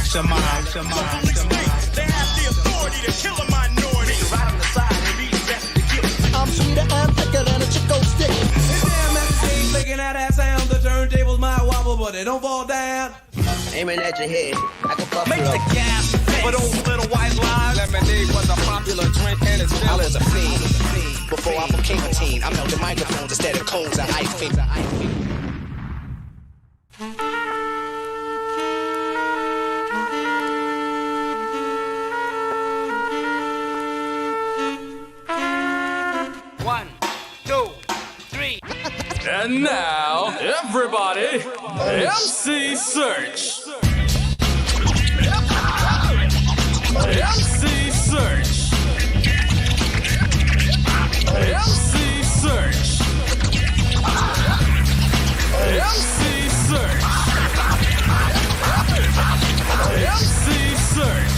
They have the authority to kill a minority. Right on the side and be best to kill. I'm sweeter and thicker than a Chico stick. It's damn at the stage making that sound. The turntables might wobble, but they don't fall down. Aiming at your head, I can fuck Make you up. the gas for those little white lies. Lemonade was a popular drink and it's still I was a fiend. Before I became a teen, I melted microphones instead of cones of ice cream. One, two, three. And now, everybody, MC Serch. MC Serch. MC Serch. MC Serch. MC Serch.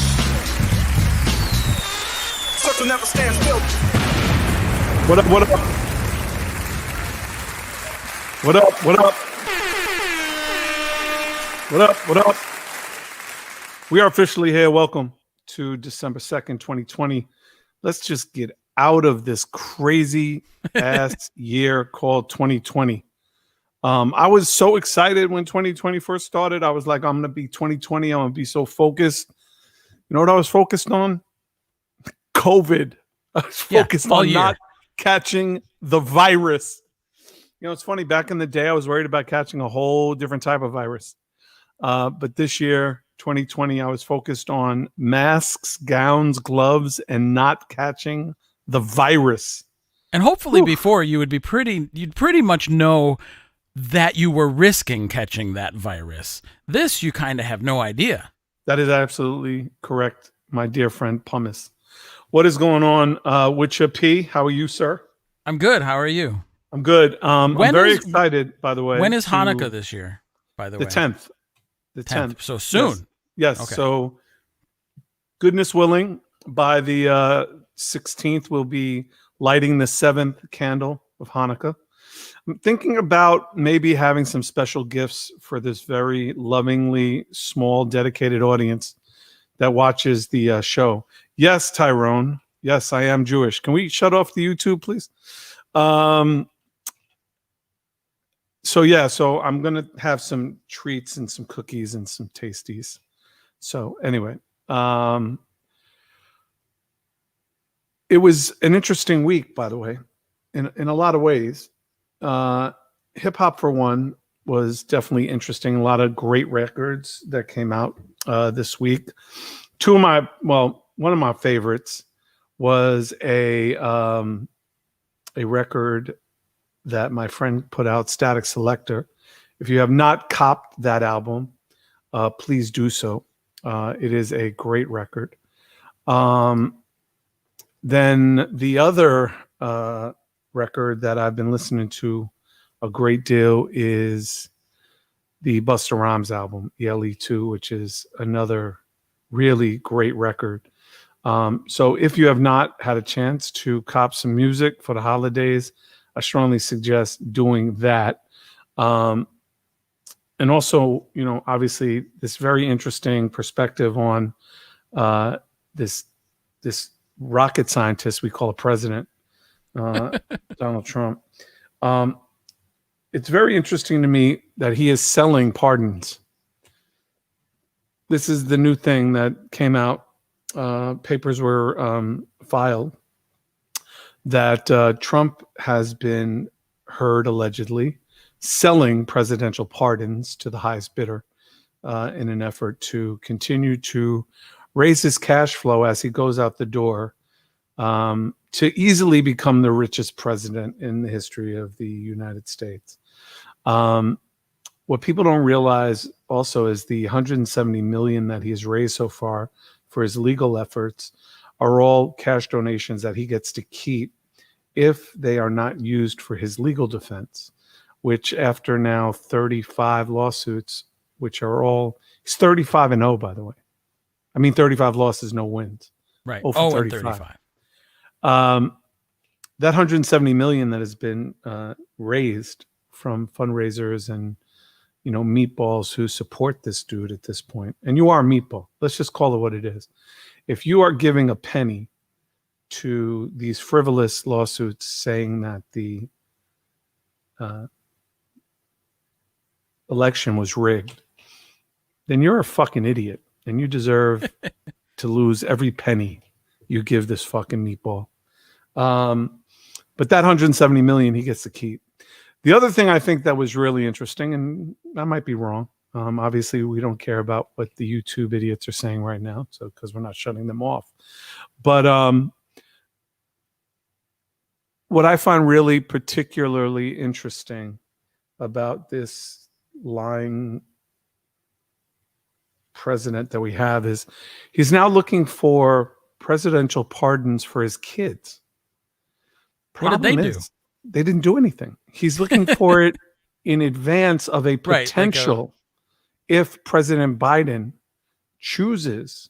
Search will never stand still. What up, what up? What up, what up? What up, what up? We are officially here. Welcome to December 2nd, 2020. Let's just get out of this crazy ass year called 2020. I was so excited when 2020 first started. I was like, I'm going to be 2020. I'm going to be so focused. You know what I was focused on? COVID. I was focused on not catching the virus. You know, it's funny. Back in the day, I was worried about catching a whole different type of virus. But this year, 2020, I was focused on masks, gowns, gloves, and not catching the virus. And hopefully before you'd pretty much know that you were risking catching that virus. This, you kind of have no idea. That is absolutely correct, my dear friend Pumice. What is going on with your P? How are you, sir? I'm good. How are you? I'm good. I'm very excited, by the way. When is Hanukkah this year, by the way? The 10th. The 10th. So soon. Yes. Okay. So, goodness willing, by the 16th, we'll be lighting the 7th candle of Hanukkah. I'm thinking about maybe having some special gifts for this very lovingly small, dedicated audience that watches the show. Yes, Tyrone. Yes, I am Jewish. Can we shut off the YouTube, please? So I'm going to have some treats and some cookies and some tasties. So anyway, it was an interesting week, by the way, in a lot of ways. Hip hop, for one, was definitely interesting. A lot of great records that came out this week. One of my favorites was a record that my friend put out, Static Selector. If you have not copped that album, please do so. It is a great record. Then the other record that I've been listening to a great deal is the Busta Rhymes album, ELE2, which is another really great record. So if you have not had a chance to cop some music for the holidays, I strongly suggest doing that. And also, you know, obviously this very interesting perspective on this rocket scientist we call a president, Donald Trump. It's very interesting to me that he is selling pardons. This is the new thing that came out. Papers were filed that Trump has been heard allegedly selling presidential pardons to the highest bidder in an effort to continue to raise his cash flow as he goes out the door to easily become the richest president in the history of the United States. What people don't realize also is the 170 million that he has raised so far for his legal efforts are all cash donations that he gets to keep if they are not used for his legal defense, which after now 35 lawsuits, which are all, he's 35-0, by the way. I mean, 35 losses, no wins. Right. 0 for 35. That 170 million that has been raised from fundraisers and, meatballs who support this dude at this point, and you are a meatball. Let's just call it what it is. If you are giving a penny to these frivolous lawsuits saying that the election was rigged, then you're a fucking idiot, and you deserve to lose every penny you give this fucking meatball. But that 170 million he gets to keep. The other thing I think that was really interesting, and I might be wrong. Obviously, we don't care about what the YouTube idiots are saying right now, so because we're not shutting them off. But what I find really particularly interesting about this lying president that we have is he's now looking for presidential pardons for his kids. What did they do? They didn't do anything. He's looking for it in advance of a potential if President Biden chooses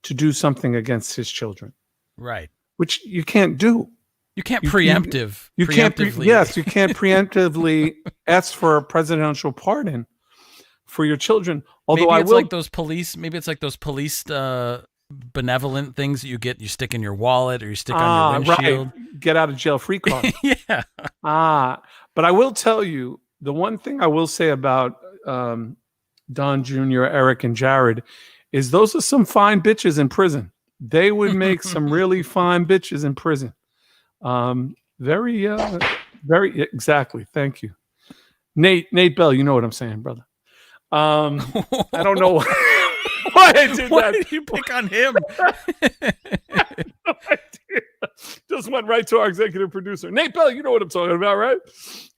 to do something against his children. Right. Which you can't do. You can't You preemptively. you can't preemptively ask for a presidential pardon for your children. Although maybe it's like those police benevolent things that you stick in your wallet or you stick on your windshield. Right. Get out of jail free card. Yeah. But I will tell you, the one thing I will say about Don Jr., Eric, and Jared is those are some fine bitches in prison. They would make some really fine bitches in prison. Very exactly. Thank you. Nate Bell, you know what I'm saying, brother. I don't know why I did Why that. did you pick on him? No idea. Just went right to our executive producer. Nate Bell, you know what I'm talking about, right?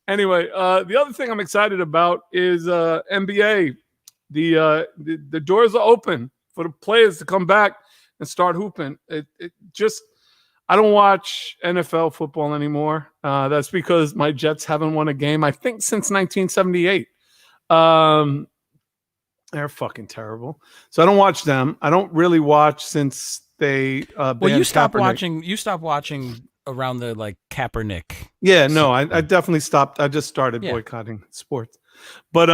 Anyway, the other thing I'm excited about is NBA. The doors are open for the players to come back and start hooping. I don't watch NFL football anymore. That's because my Jets haven't won a game, I think, since 1978. They're fucking terrible. So I don't watch them. I don't really watch since they Well, you stopped Kaepernick. watching around the Kaepernick. Yeah, no, I definitely stopped. I just started boycotting sports. But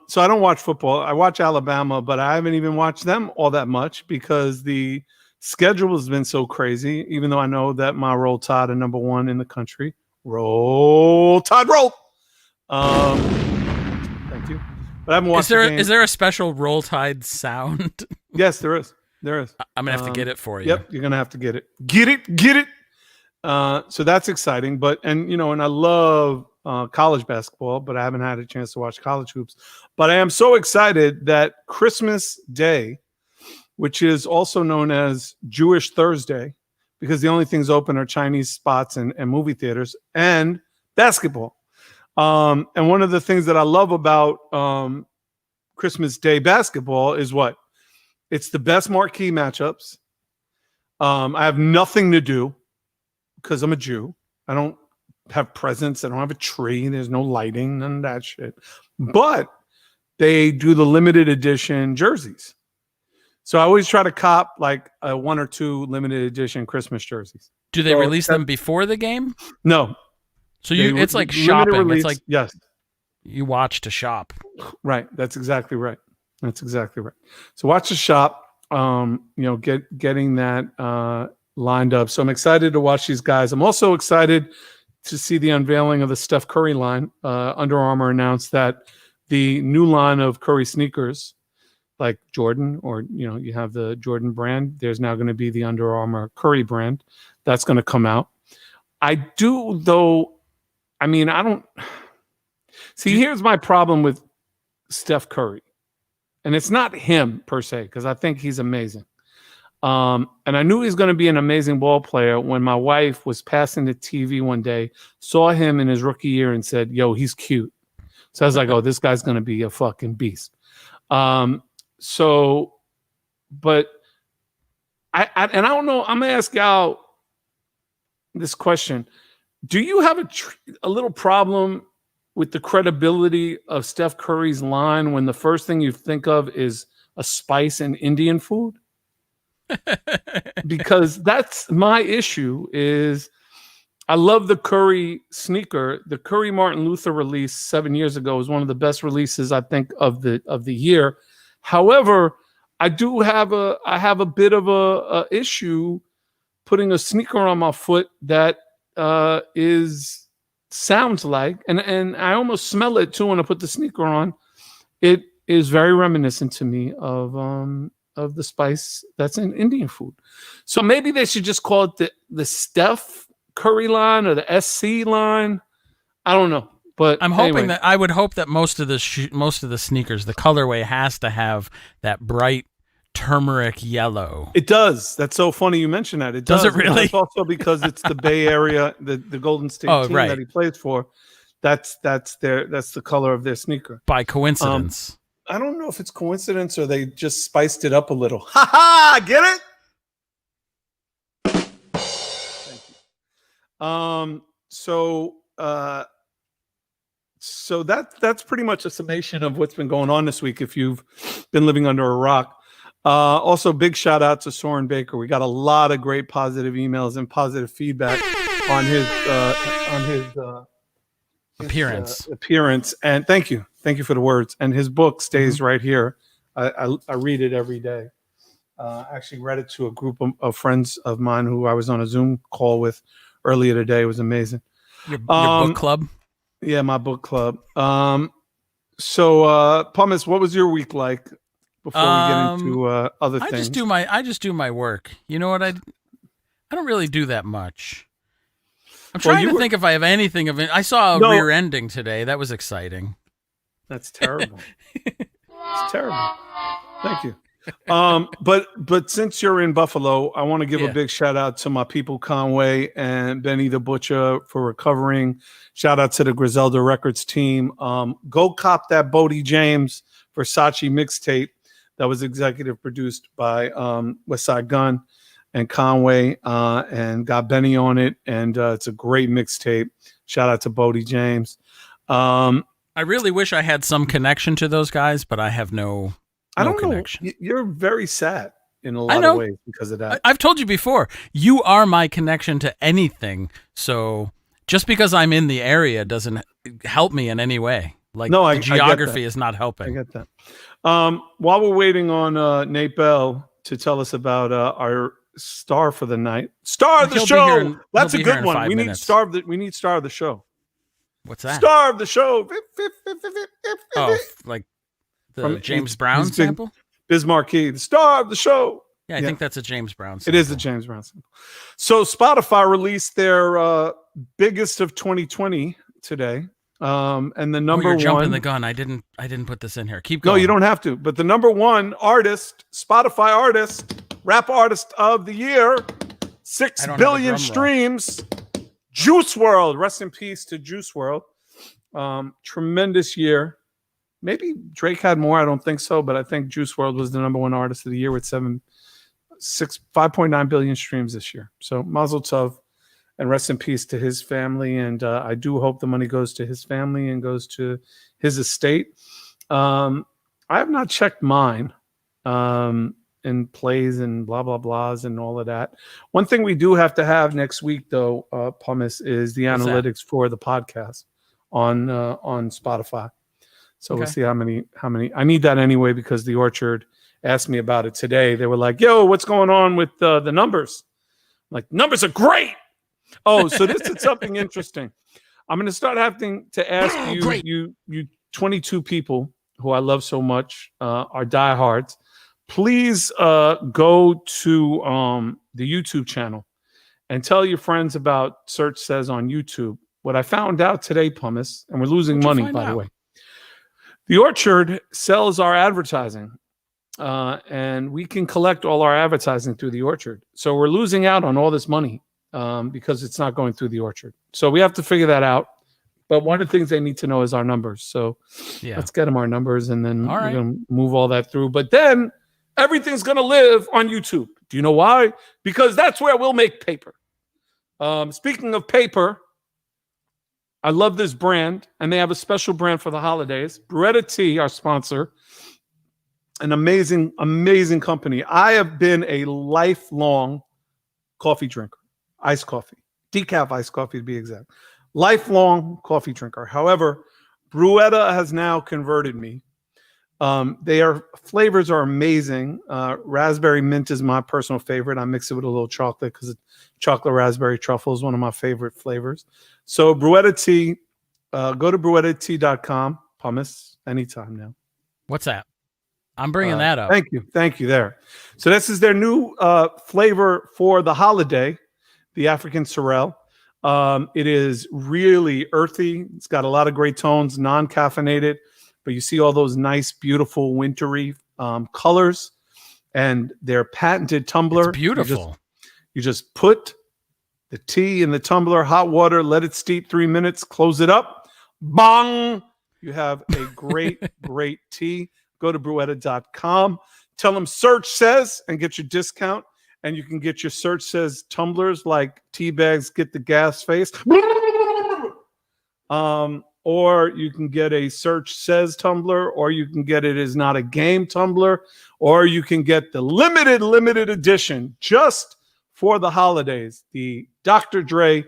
so I don't watch football. I watch Alabama, but I haven't even watched them all that much because the schedule has been so crazy, even though I know that my Roll Tide are number one in the country. Roll Tide, roll. Thank you. But I haven't watched Is there a special Roll Tide sound? Yes, there is. There is. I'm going to have to get it for you. Yep, you're going to have to get it. Get it. So that's exciting. And I love college basketball, but I haven't had a chance to watch college hoops. But I am so excited that Christmas Day, which is also known as Jewish Thursday, because the only things open are Chinese spots and movie theaters and basketball. And one of the things that I love about Christmas Day basketball is what? It's the best marquee matchups. I have nothing to do because I'm a Jew. I don't have presents. I don't have a tree. There's no lighting, none of that shit. But they do the limited edition jerseys. So I always try to cop like a 1 or 2 limited edition Christmas jerseys. Do they release them before the game? No. So it's like shopping. Release, it's like yes, you watch to shop. Right. That's exactly right. So watch the shop. Getting that lined up. So I'm excited to watch these guys. I'm also excited to see the unveiling of the Steph Curry line. Under Armour announced that the new line of Curry sneakers, like Jordan, or you have the Jordan brand. There's now going to be the Under Armour Curry brand. That's going to come out. I do, though. I mean, I don't see. Here's my problem with Steph Curry, and it's not him per se, because I think he's amazing. And I knew he was going to be an amazing ball player when my wife was passing the TV one day, saw him in his rookie year, and said, "Yo, he's cute." So I was like, "Oh, this guy's going to be a fucking beast." But I don't know. I'm gonna ask y'all this question. Do you have a little problem with the credibility of Steph Curry's line when the first thing you think of is a spice in Indian food? Because that's my issue is I love the Curry sneaker. The Curry Martin Luther release 7 years ago was one of the best releases, I think, of the year. However, I have a bit of a issue putting a sneaker on my foot that sounds like, and I almost smell it too when I put the sneaker on. It is very reminiscent to me of the spice that's in Indian food. So maybe they should just call it the Steph Curry line or the SC line. I don't know, but I'm hoping I would hope that most of the sneakers, the colorway has to have that bright turmeric yellow. It does. That's so funny you mentioned that. It does. Does it really? It's also because it's the Bay Area, the Golden State team right. that he plays for. That's the color of their sneaker. By coincidence. I don't know if it's coincidence or they just spiced it up a little. Ha ha! Get it? Thank you. So that's pretty much a summation of what's been going on this week. If you've been living under a rock. Also, big shout out to Soren Baker. We got a lot of great positive emails and positive feedback on his appearance. And thank you for the words. And his book stays right here. I read it every day. I actually read it to a group of friends of mine who I was on a Zoom call with earlier today. It was amazing. Your book club? Yeah, my book club. So, Pumice, what was your week like? Before we get into other things, I just do my work. You know what? I don't really do that much. I'm trying to think if I have anything of it. I saw a rear ending today. That was exciting. That's terrible. It's terrible. Thank you. But since you're in Buffalo, I want to give a big shout out to my people Conway and Benny the Butcher for recovering. Shout out to the Griselda Records team. Go cop that Bodie James Versace mixtape. That was executive produced by Westside Gun and Conway and got Benny on it. And it's a great mixtape. Shout out to Bodie James. I really wish I had some connection to those guys, but I have no connection. Know. You're very sad in a lot of ways because of that. I've told you before, you are my connection to anything. So just because I'm in the area doesn't help me in any way. The geography is not helping. I get that. While we're waiting on Nate Bell to tell us about our star for the night, star of the show. That's a good one. We need star of the show. What's that? Star of the show. Oh, like the James Brown sample? Biz Marquee, the star of the show. Yeah, I think that's a James Brown sample. It is a James Brown sample. So Spotify released their biggest of 2020 today. And the number you're jumping one, the gun. I didn't put this in here. Keep going. No, you don't have to. But the number one artist, Spotify artist, rap artist of the year, 6 billion streams, Juice WRLD. Rest in peace to Juice WRLD. Tremendous year. Maybe Drake had more. I don't think so, but I think Juice WRLD was the number one artist of the year with 5.9 billion streams this year. So Mazel Tov. And rest in peace to his family. And I do hope the money goes to his family and goes to his estate. I have not checked mine in plays and blah, blah, blahs and all of that. One thing we do have to have next week, though, Pumice, is the analytics for the podcast on Spotify. So we'll see how many. I need that anyway because the Orchard asked me about it today. They were like, yo, what's going on with the numbers? I'm like, numbers are great. Oh, so this is something interesting. I'm going to start having to ask you 22 people who I love so much, are diehards. Please go to the YouTube channel and tell your friends about Serch Says on YouTube. What I found out today, Pumice, and we're losing money, by the way. The Orchard sells our advertising, and we can collect all our advertising through the Orchard. So we're losing out on all this money. Because it's not going through the Orchard. So we have to figure that out. But one of the things they need to know is our numbers. So let's get them our numbers, and then we're going to move all that through. But then everything's going to live on YouTube. Do you know why? Because that's where we'll make paper. Speaking of paper, I love this brand, and they have a special brand for the holidays. Beretta Tea, our sponsor, an amazing, amazing company. I have been a lifelong coffee drinker. Iced coffee. decaf iced coffee to be exact. Lifelong coffee drinker. However, Bruetta has now converted me. Flavors are amazing. Raspberry mint is my personal favorite. I mix it with a little chocolate because chocolate raspberry truffle is one of my favorite flavors. So Bruetta tea, go to bruettatea.com. Pumice anytime now. What's that? I'm bringing that up. Thank you there. So this is their new flavor for the holiday, the African Sorrel. It is really earthy. It's got a lot of great tones, non-caffeinated, but you see all those nice, beautiful, wintry colors, and their patented tumbler. It's beautiful. You just put the tea in the tumbler, hot water, let it steep 3 minutes, close it up, bong. You have a great, great tea. Go to bruetta.com. Tell them Serch says and get your discount. And you can get your Serch says tumblers like tea bags, get the gas face. Or you can get a Serch says tumbler, or you can get it is not a game tumbler, or you can get the limited edition just for the holidays. The Dr. Dre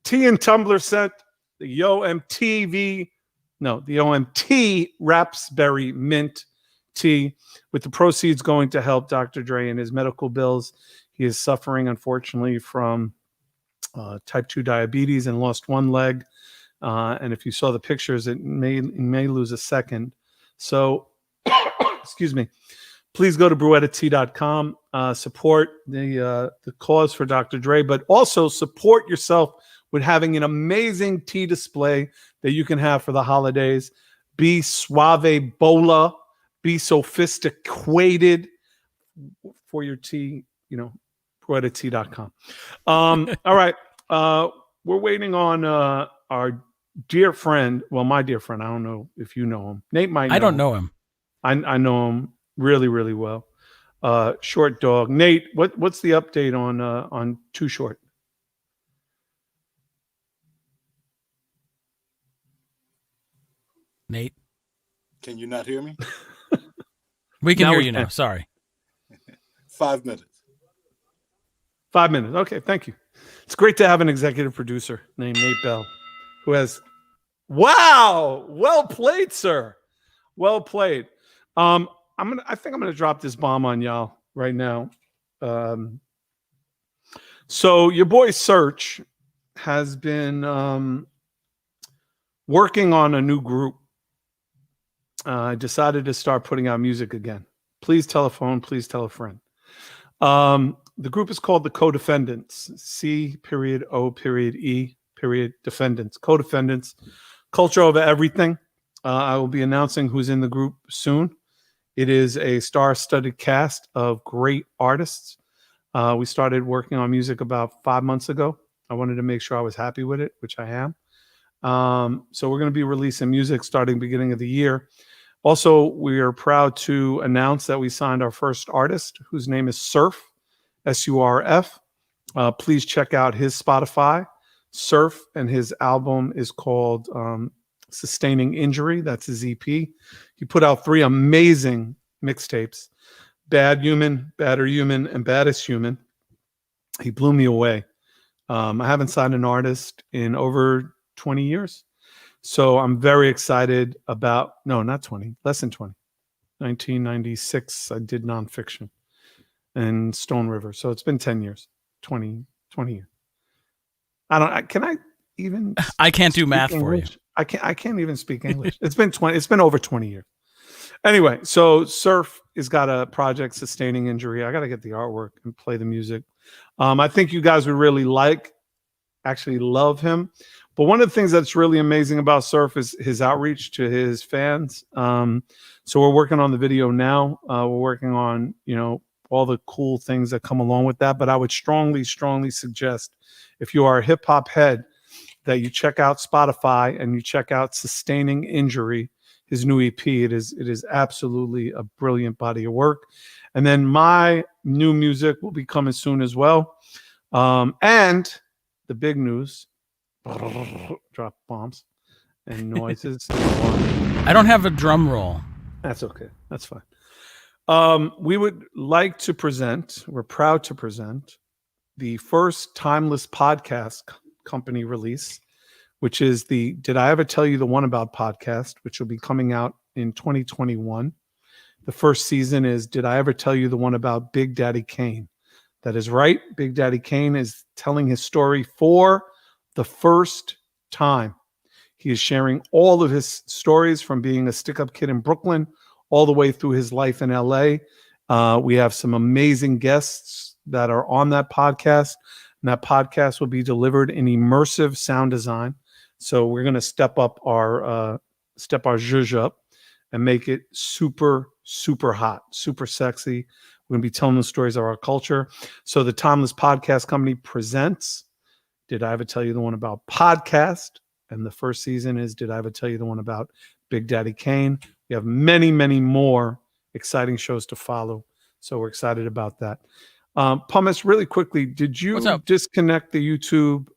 tea and tumbler set, the OMT Raspberry Mint tea, with the proceeds going to help Dr. Dre and his medical bills. He is suffering, unfortunately, from type 2 diabetes and lost one leg. And if you saw the pictures, it may lose a second. So, excuse me. Please go to bruettatea.com. Support the cause for Dr. Dre, but also support yourself with having an amazing tea display that you can have for the holidays. Be suave bola, be sophisticated for your tea, bruettatea.com. All right. We're waiting on our dear friend. Well, my dear friend. I don't know if you know him. Nate might know. I don't know him. I know him really, really well. Short Dog. Nate, what's the update on Too Short? Nate, can you not hear me? we can hear you now. Sorry. 5 minutes. 5 minutes. Okay, thank you. It's great to have an executive producer named Nate Bell, who has. Wow, well played, sir. Well played. I think I'm gonna drop this bomb on y'all right now. So your boy Serch has been working on a new group. I decided to start putting out music again. Please tell a phone. Please tell a friend. The group is called the Co-Defendants. C.O.E. Defendants. Co-Defendants. Culture over everything. I will be announcing who's in the group soon. It is a star-studded cast of great artists. We started working on music about 5 months ago. I wanted to make sure I was happy with it, which I am. So we're going to be releasing music starting beginning of the year. Also, we are proud to announce that we signed our first artist, whose name is Surf, S-U-R-F. Please check out his Spotify, Surf, and his album is called Sustaining Injury. That's his EP. He put out 3 amazing mixtapes, Bad Human, Badder Human, and Baddest Human. He blew me away. I haven't signed an artist in over 20 years. So I'm very excited about, no, not 20, less than 20. 1996, I did nonfiction and Stone River. So it's been 10 years, 20 years. I can't do math English? for you. I can't even speak English. It's been over 20 years. Anyway, so Surf has got a project, Sustaining Injury. I got to get the artwork and play the music. I think you guys would really love him. But one of the things that's really amazing about Surf is his outreach to his fans. So we're working on the video now. We're working on, all the cool things that come along with that. But I would strongly, strongly suggest, if you are a hip hop head, that you check out Spotify and you check out Sustaining Injury, his new EP. It is absolutely a brilliant body of work. And then my new music will be coming soon as well. And the big news, drop bombs and noises. I don't have a drum roll. That's okay. That's fine. We would like to present, we're proud to present the first timeless podcast company release, which is the Did I Ever Tell You the One About podcast, which will be coming out in 2021. The first season is Did I Ever Tell You the One About Big Daddy Kane? That is right. Big Daddy Kane is telling his story for the first time. He is sharing all of his stories from being a stick-up kid in Brooklyn all the way through his life in LA. We have some amazing guests that are on that podcast, and that podcast will be delivered in immersive sound design. So we're going to step our zhuzh up and make it super, super hot, super sexy. We're going to be telling the stories of our culture. So the Timeless Podcast Company presents Did I Ever Tell You the One About podcast? And the first season is Did I Ever Tell You the One About Big Daddy Kane? We have many, many more exciting shows to follow. So we're excited about that. Pumice, really quickly, did you disconnect the YouTube?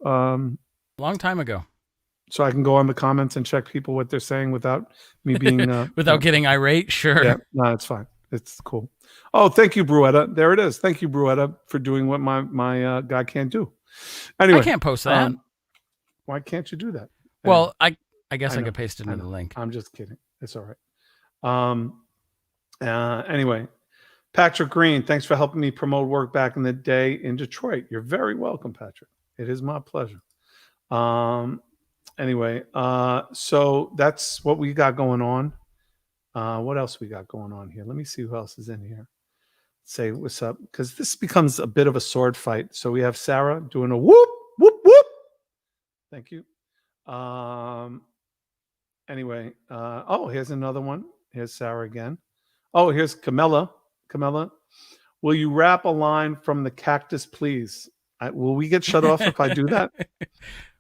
Long time ago. So I can go on the comments and check people what they're saying without me being... without getting irate? Sure. Yeah, no, it's fine. It's cool. Oh, thank you, Bruetta. There it is. Thank you, Bruetta, for doing what my guy can't do. Anyway, I can't post that. Why can't you do that? Well, I guess I could paste it in the link. I'm just kidding. It's all right. Anyway, Patrick Green, thanks for helping me promote work back in the day in Detroit. You're very welcome, Patrick. It is my pleasure. Anyway, so that's what we got going on. What else we got going on here? Let me see who else is in here. Say what's up, because this becomes a bit of a sword fight. So we have Sarah doing a whoop, whoop, whoop. Thank you. Anyway, here's another one. Here's Sarah again. Oh, here's Camilla. Camilla, will you rap a line from the Cactus, please? Will we get shut off if I do that?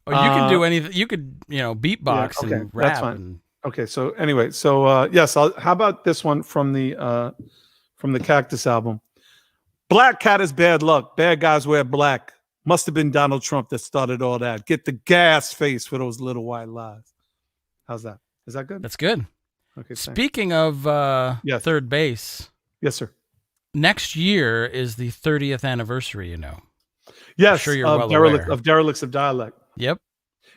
Or you can do anything. You could, beatbox and rap. That's fine. Okay. So anyway, yes. How about this one from the Cactus album? Black cat is bad luck. Bad guys wear black. Must have been Donald Trump that started all that. Get the gas face for those little white lies. How's that? Is that good? That's good. Okay. Speaking of third base. Yes, sir. Next year is the 30th anniversary, Yes, I'm sure you're well aware. Of Derelicts of Dialect. Yep.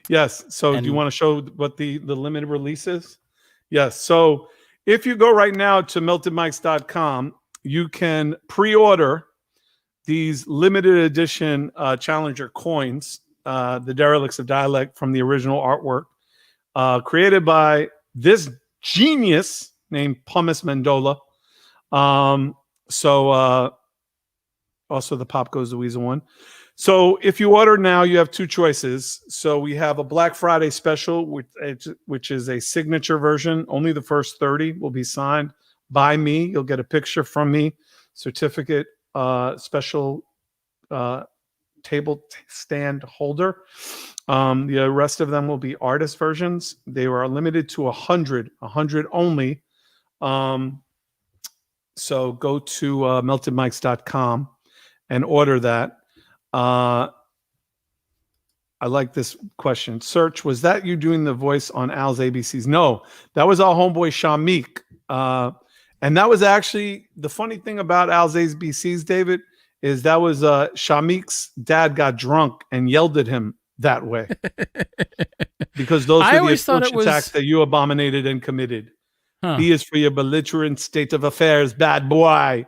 Yes. So do you want to show what the limited release is? Yes. So if you go right now to meltedmics.com, you can pre-order these limited edition Challenger coins, the Derelicts of Dialect from the original artwork, created by this genius named Pumice Mendola. Also the Pop Goes the Weasel one. So if you order now, you have two choices. So we have a Black Friday special, which is a signature version. Only the first 30 will be signed by me. You'll get a picture from me, certificate, special table stand holder. The rest of them will be artist versions. They were limited to 100 only. So go to meltedmics.com and order that. I like this question. Serch, was that you doing the voice on Al's ABCs? No, that was our homeboy Shamik. And that was actually the funny thing about Al's ABCs, David, is that was Shamik's dad got drunk and yelled at him that way. Because those were the approach attacks that you abominated and committed. Huh. He is for your belligerent state of affairs, bad boy.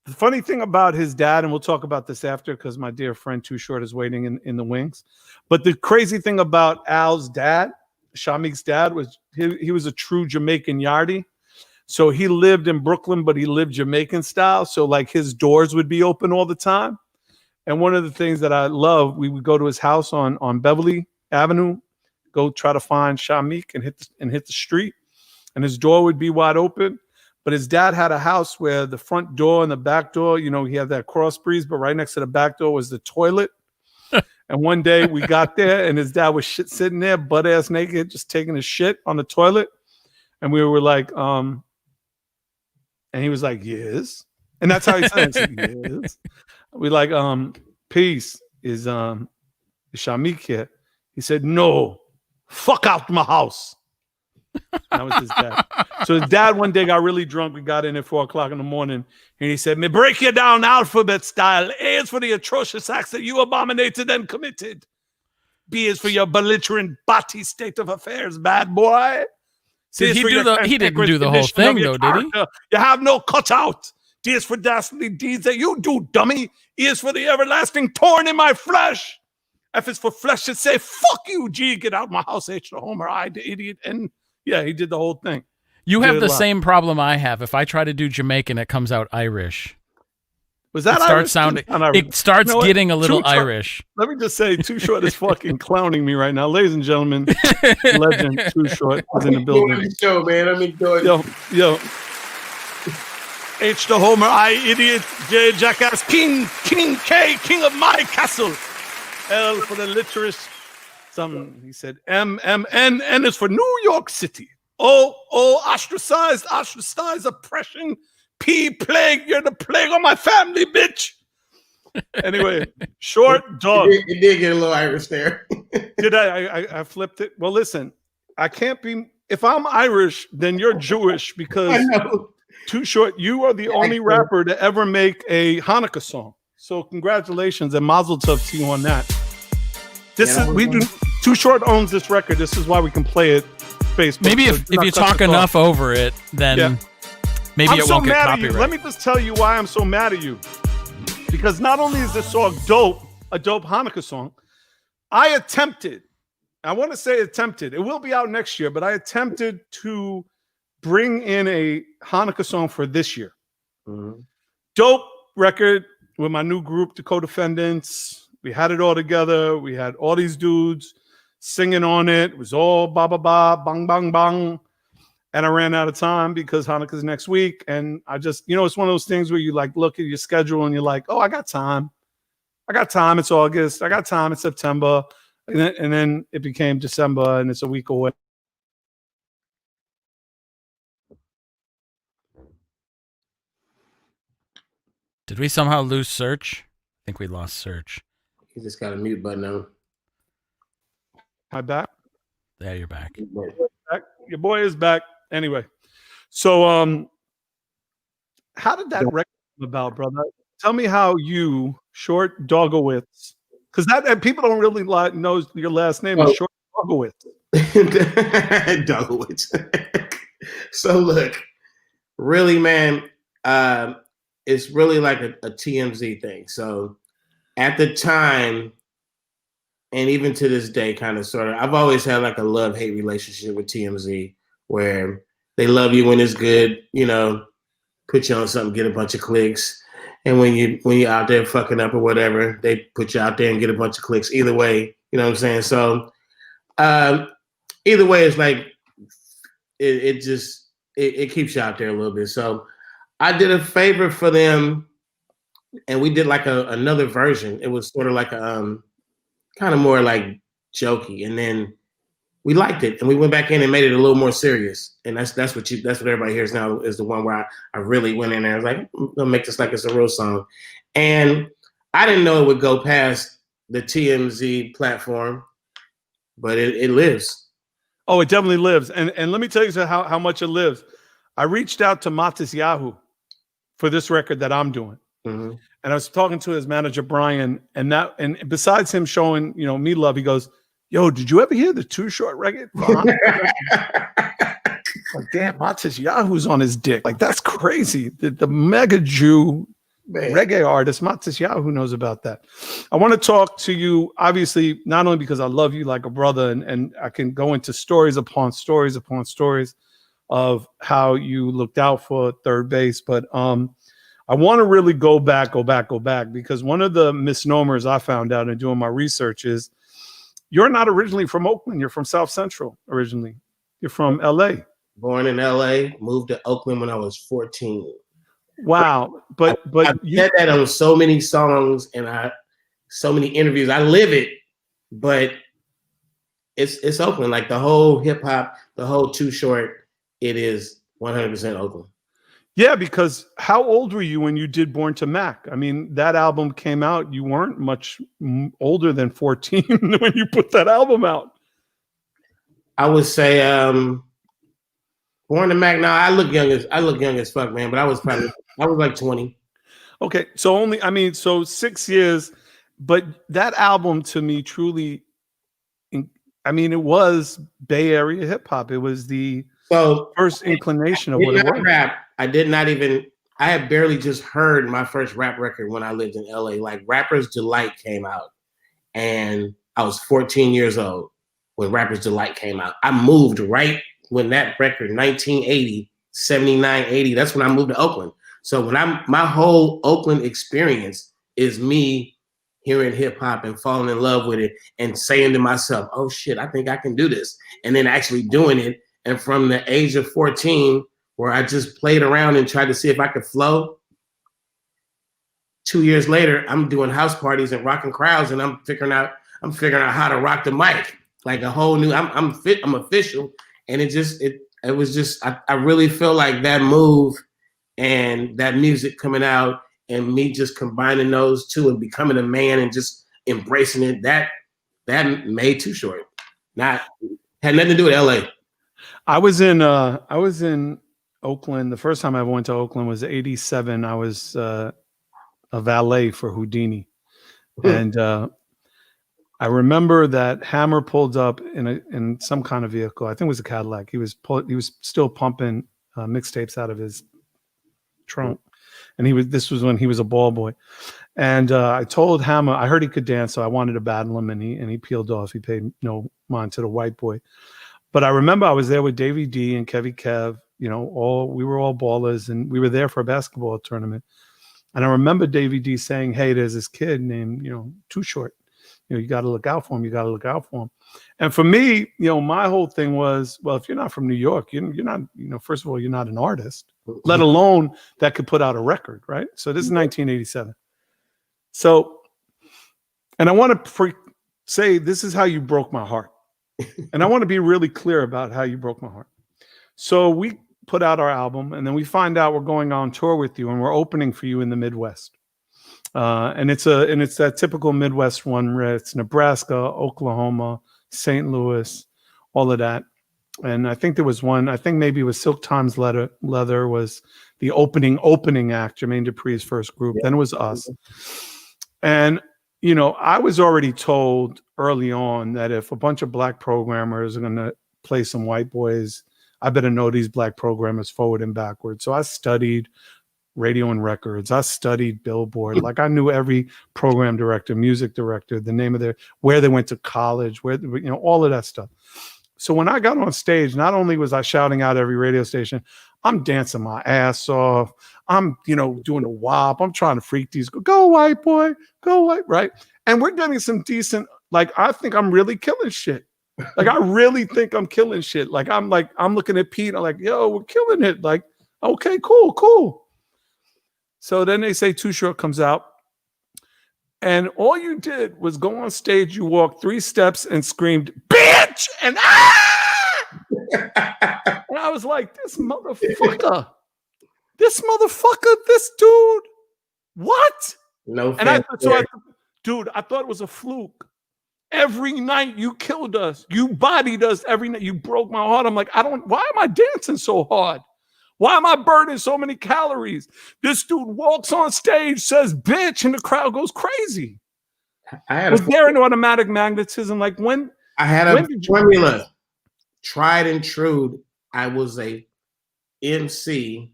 The funny thing about his dad, and we'll talk about this after because my dear friend Too Short is waiting in the wings. But the crazy thing about Al's dad, Shamik's dad, was he was a true Jamaican yardie. So he lived in Brooklyn, but he lived Jamaican style. So like his doors would be open all the time. And one of the things that I love, we would go to his house on Beverly Avenue, go try to find Shamik and hit the street. And his door would be wide open. But his dad had a house where the front door and the back door, he had that cross breeze, but right next to the back door was the toilet. And one day we got there and his dad was sitting there, butt ass naked, just taking a shit on the toilet. And we were like, and he was like, yes. And that's how he said it. Yes. We like, peace, is Shamik here? He said, no, fuck out my house. That was his dad. So his dad one day got really drunk. We got in at 4:00 in the morning, and he said, "Me break you down alphabet style. A is for the atrocious acts that you abominated and committed. B is for your belligerent, batty state of affairs, bad boy. Did he do the? He didn't do the whole thing, though, did he? You have no cutout. D is for dastardly deeds that you do, dummy. E is for the everlasting thorn in my flesh. F is for flesh that say, fuck you, G, get out of my house, H to Homer, I, the idiot." And yeah, he did the whole thing. You have the same problem I have. If I try to do Jamaican, it comes out Irish. Was that it starts Irish? Sounding? It starts getting a little Irish. Let me just say, Too Short is fucking clowning me right now, ladies and gentlemen. Legend Too Short is in the building. Show, man. I'm enjoying. Yo. H to Homer, I, idiot, J, jackass, King K, king of my castle. L for the literacy. He said M, N is for New York City. O, ostracized, oppression. P, plague, you're the plague on my family, bitch. Anyway, short dog. You did get a little Irish there. Did I flipped it? Well, listen, I can't be, if I'm Irish, then you're Jewish because Too Short, you are the only rapper to ever make a Hanukkah song. So congratulations and mazel tov to you on that. Too Short owns this record. This is why we can play it. Facebook. Maybe if you talk enough over it, then maybe it won't get copyright. Let me just tell you why I'm so mad at you. Because not only is this song a dope Hanukkah song, I want to say attempted. It will be out next year, but I attempted to bring in a Hanukkah song for this year. Mm-hmm. Dope record with my new group, the Co-Defendants. We had it all together. We had all these dudes singing on it. It was all ba ba ba, bang bang bang. And I ran out of time because Hanukkah's next week. And I just, it's one of those things where you like look at your schedule and you're like, oh, I got time. It's August. I got time. It's September. And then it became December and it's a week away. Did we somehow lose Serch? I think we lost Serch. He just got a mute button on. Am I back? Yeah, you're back. Your boy is back. Anyway, so how did that record come about, brother? Tell me how you, Short Dogowitz, because that people don't really know your last name is Short Dogowitz. Dogowitz. So look, really, man, it's really like a TMZ thing. So at the time, and even to this day, kind of sort of, I've always had like a love-hate relationship with TMZ, where they love you when it's good, put you on something, get a bunch of clicks, and when you're out there fucking up or whatever, they put you out there and get a bunch of clicks. Either way, you know what I'm saying? So either way, it's like it keeps you out there a little bit. So I did a favor for them, and we did like another version. It was sort of like a kind of more like jokey, and then we liked it, and we went back in and made it a little more serious. And that's what everybody hears now is the one where I really went in there. I was like, I'm gonna make this like it's a real song, and I didn't know it would go past the TMZ platform, but it lives. Oh, it definitely lives, and let me tell you how much it lives. I reached out to Matis Yahoo for this record that I'm doing. Mm-hmm. And I was talking to his manager, Brian, and besides him showing, me love, he goes, yo, did you ever hear the Too Short record? Like, damn, Matis Yahoo's on his dick. Like, that's crazy. The mega Jew reggae artist, Matis Yahoo, knows about that. I want to talk to you, obviously, not only because I love you like a brother, and I can go into stories upon stories upon stories of how you looked out for third base, but I want to really go back, because one of the misnomers I found out in doing my research is you're not originally from Oakland. You're from South Central originally. You're from LA. Born in LA, moved to Oakland when I was 14. Wow. But I said that on so many songs and so many interviews. I live it, but it's Oakland. Like the whole hip hop, the whole Too Short, it is 100% Oakland. Yeah, because how old were you when you did Born to Mac? I mean, that album came out. You weren't much older than 14 when you put that album out. I would say Born to Mac. Now I look young as fuck, man. But I was like 20. Okay, so 6 years, but that album to me truly, it was Bay Area hip hop. It was the first inclination of what it was. Rap. I did not even. I had barely just heard my first rap record when I lived in LA. Like Rapper's Delight came out, and I was 14 years old when Rapper's Delight came out. I moved right when that record, 1980, 79, 80. That's when I moved to Oakland. So when my whole Oakland experience is me hearing hip hop and falling in love with it and saying to myself, oh shit, I think I can do this. And then actually doing it. And from the age of 14, where I just played around and tried to see if I could flow, 2 years later, I'm doing house parties and rocking crowds, and I'm figuring out how to rock the mic. Like a whole new, I'm official. And it was just, I really feel like that move and that music coming out and me just combining those two and becoming a man and just embracing it, that made Too Short. Had nothing to do with LA. I was in Oakland. The first time I ever went to Oakland was '87. I was a valet for Houdini. And I remember that Hammer pulled up in some kind of vehicle. I think it was a Cadillac. He was still pumping mixtapes out of his trunk, and this was when he was a ball boy. And I told Hammer, I heard he could dance, so I wanted to battle him, and he peeled off. He paid no mind to the white boy. But I remember I was there with Davey D and Kevy Kev. We were all ballers, and we were there for a basketball tournament. And I remember Davey D saying, "Hey, there's this kid named Too Short. You got to look out for him. You got to look out for him." And for me, my whole thing was, well, if you're not from New York, you're not, first of all, you're not an artist, let alone that could put out a record, right? So this is 1987. So, and I want to say this is how you broke my heart. And I want to be really clear about how you broke my heart. So we put out our album, and then we find out we're going on tour with you, and we're opening for you in the Midwest. And it's that typical Midwest one where it's Nebraska, Oklahoma, St. Louis, all of that. And I think there was one, I think maybe it was Silk Times Leather was the opening act, Jermaine Dupri's first group. Then it was us. And, I was already told early on that if a bunch of black programmers are going to play some white boys, I better know these black programmers forward and backward. So I studied radio and records. I studied Billboard. Like I knew every program director, music director, the name of where they went to college, where, all of that stuff. So when I got on stage, not only was I shouting out every radio station, I'm dancing my ass off. I'm, doing a wop. I'm trying to freak these. Go white boy, go white, right? And we're getting some decent, I think I'm really killing shit. I really think I'm killing shit. I'm looking at Pete. I'm like, yo, we're killing it. Okay, cool. So then they say Too Short comes out. And all you did was go on stage. You walked 3 steps and screamed, bitch! And and I was like, this motherfucker, this dude, what? No. And I thought it was a fluke. Every night you killed us. You bodied us every night. You broke my heart. I'm like, why am I dancing so hard? Why am I burning so many calories? This dude walks on stage, says bitch, and the crowd goes crazy. Was there an automatic magnetism? When I had a formula, tried and true. I was a MC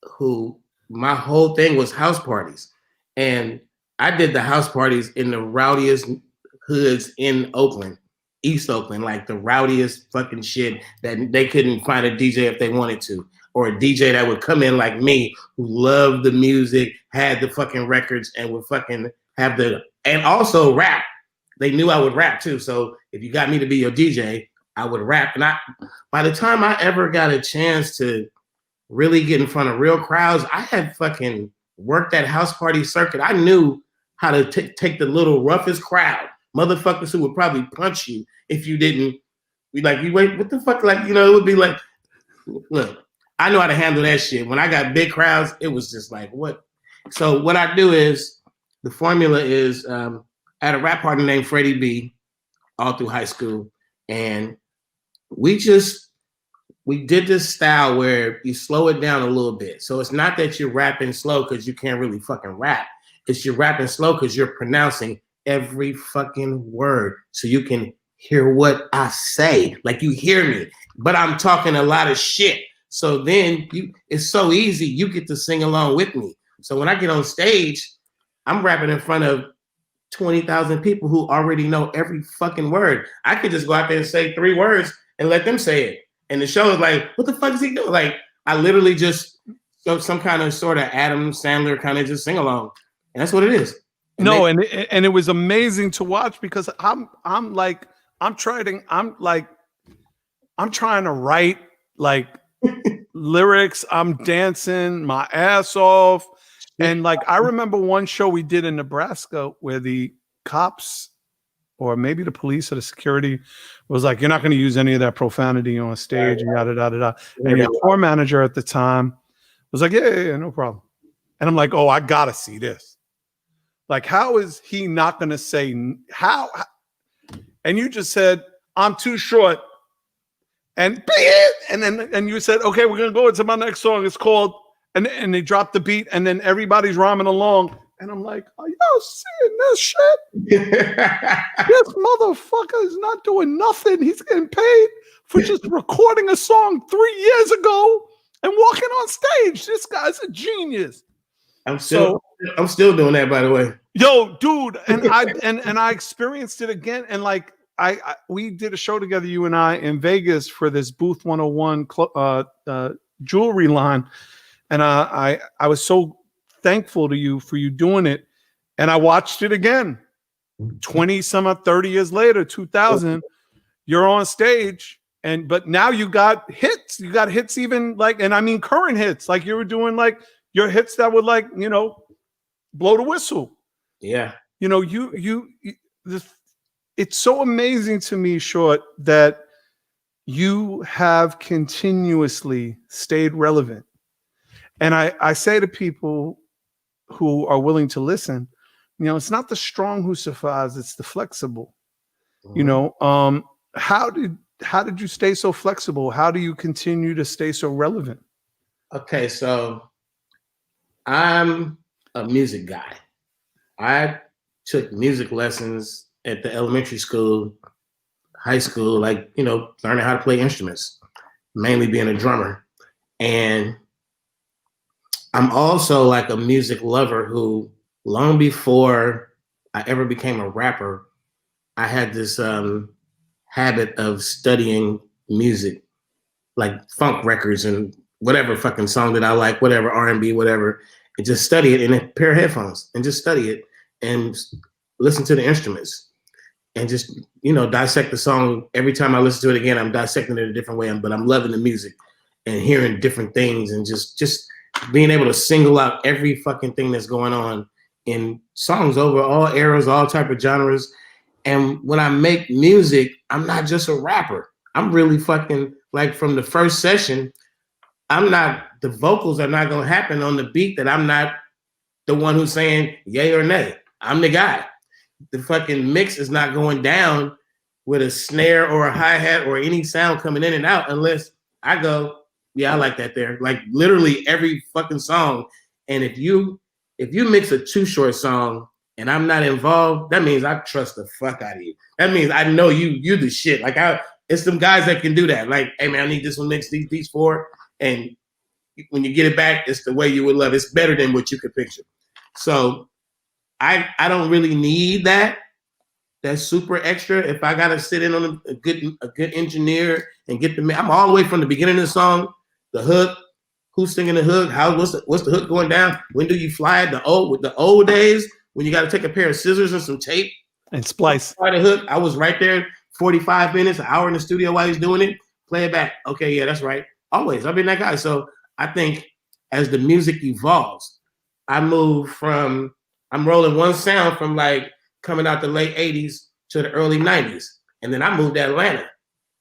who my whole thing was house parties. And I did the house parties in the rowdiest hoods in Oakland, East Oakland, the rowdiest fucking shit that they couldn't find a DJ if they wanted to. Or a DJ that would come in like me, who loved the music, had the fucking records, and would fucking have and also rap. They knew I would rap too. So if you got me to be your DJ, I would rap. And by the time I ever got a chance to really get in front of real crowds, I had fucking worked that house party circuit. I knew how to take the little roughest crowd, motherfuckers who would probably punch you if you didn't be like, you wait, what the fuck? It would be like, look, I know how to handle that shit. When I got big crowds, it was just like, what? So what I do is, the formula is, I had a rap partner named Freddie B all through high school. And we just we did this style where you slow it down a little bit. So it's not that you're rapping slow because you can't really fucking rap. It's you're rapping slow because you're pronouncing every fucking word so you can hear what I say. Like you hear me, but I'm talking a lot of shit. So then it's so easy. You get to sing along with me. So when I get on stage, I'm rapping in front of 20,000 people who already know every fucking word. I could just go out there and say 3 words and let them say it. And the show is like, what the fuck is he doing? Like, I literally just some kind of sort of Adam Sandler kind of just sing along. And that's what it is. And and it was amazing to watch because I'm trying to write like lyrics. I'm dancing my ass off. And like, I remember one show we did in Nebraska where the cops or maybe the police or the security was like, you're not going to use any of that profanity on stage and yada, yada, yada. And your tour manager at the time was like, yeah, no problem. And I'm like, oh, I got to see this. Like, how is he not going to say how? And you just said, I'm too short. And then you said, okay, we're going to go into my next song. It's called, and they dropped the beat and then everybody's rhyming along. And I'm like, are y'all seeing this shit? This motherfucker is not doing nothing. He's getting paid for just recording a song 3 years ago and walking on stage. This guy's a genius. I'm still doing that, by the way. Yo, dude, and I experienced it again. And like we did a show together, you and I, in Vegas for this Booth 101 jewelry line. And I was so thankful to you for you doing it. And I watched it again 30 years later, 2000, you're on stage but now you got hits, even like, and I mean, current hits, like you were doing like your hits that would like, blow the whistle. Yeah. It's so amazing to me, Short, that you have continuously stayed relevant. And I say to people who are willing to listen, it's not the strong who survives, it's the flexible. Mm-hmm. How did you stay so flexible? How do you continue to stay so relevant? Okay, so I'm a music guy. I took music lessons at the elementary school, high school, like, learning how to play instruments, mainly being a drummer. And I'm also like a music lover who, long before I ever became a rapper, I had this habit of studying music, like funk records and whatever fucking song that I like, whatever R&B, whatever, and just study it in a pair of headphones and just study it and listen to the instruments and just, dissect the song. Every time I listen to it again, I'm dissecting it a different way, but I'm loving the music and hearing different things and just being able to single out every fucking thing that's going on in songs over all eras, all type of genres. And when I make music, I'm not just a rapper. I'm really fucking, like, from the first session, the vocals are not going to happen on the beat that I'm not the one who's saying yay or nay. I'm the guy. The fucking mix is not going down with a snare or a hi-hat or any sound coming in and out unless I go, yeah, I like that there. Like literally every fucking song. And if you mix a Too Short song and I'm not involved, that means I trust the fuck out of you. That means I know you the shit. Like it's some guys that can do that. Like, hey man, I need this one mixed, these 4. And when you get it back, it's the way you would love it. It's better than what you could picture. So I don't really need that super extra. If I gotta sit in on a good engineer and get I'm all the way from the beginning of the song, the hook, who's singing the hook, what's the hook going down, when do you fly it? The old days when you got to take a pair of scissors and some tape and splice the hook. I was right there 45 minutes, an hour in the studio while he's doing it, play it back. Okay, yeah, that's right. Always, I've been that guy. So I think as the music evolves, I move from, I'm rolling one sound from like coming out the late 80s to the early 90s. And then I moved to Atlanta.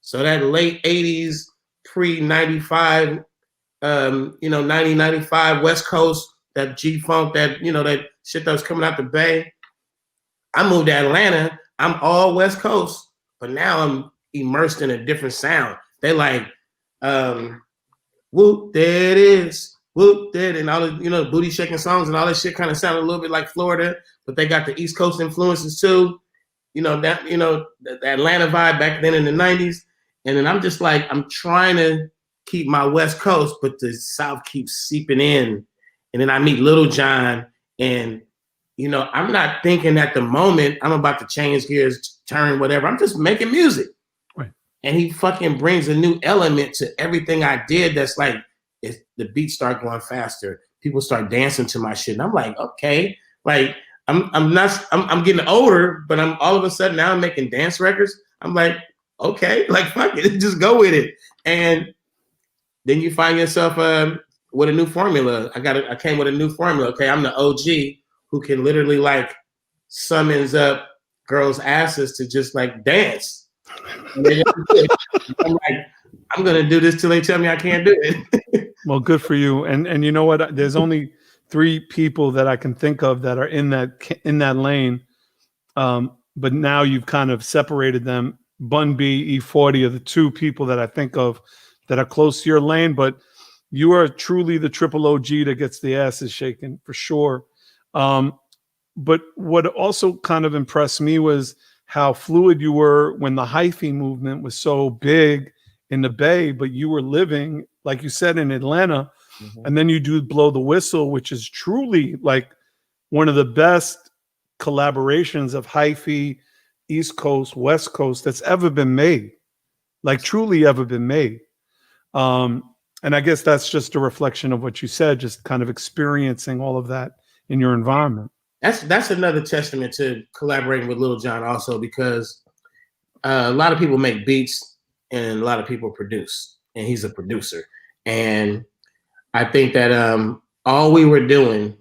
So that late 80s, pre-95, 90, 95 West Coast, that G-Funk, that, that shit that was coming out the Bay. I moved to Atlanta. I'm all West Coast, but now I'm immersed in a different sound. They like, Whoop, there it is. Whoop, there, and all the, you know, booty shaking songs and all that shit kind of sounded a little bit like Florida, but they got the East Coast influences too. You know, that, you know, the Atlanta vibe back then in the 90s. And then I'm just like, I'm trying to keep my West Coast, but the South keeps seeping in. And then I meet Little John, and, you know, I'm not thinking at the moment I'm about to change gears, turn, whatever. I'm just making music. Right. And he fucking brings a new element to everything I did that's like, the beats start going faster. People start dancing to my shit. And I'm like, okay, like, I'm getting older, but I'm all of a sudden now I'm making dance records. I'm like, okay, like fuck it, just go with it. And then you find yourself with a new formula. I came with a new formula. Okay, I'm the OG who can literally like summons up girls' asses to just like dance. I'm like, I'm gonna do this till they tell me I can't do it. Well, good for you. And you know what? There's only 3 people that I can think of that are in that lane. But now you've kind of separated them. Bun B, E40 are the 2 people that I think of that are close to your lane. But you are truly the triple OG that gets the asses shaken for sure. But what also kind of impressed me was how fluid you were when the hyphy movement was so big in the Bay, but you were living, like you said, in Atlanta. Mm-hmm. And then you do Blow the Whistle, which is truly like one of the best collaborations of hyphy, East Coast, West Coast that's ever been made, like truly ever been made. And I guess that's just a reflection of what you said, just kind of experiencing all of that in your environment. That's another testament to collaborating with Lil Jon also, because a lot of people make beats and a lot of people produce, and he's a producer. And I think that all we were doing,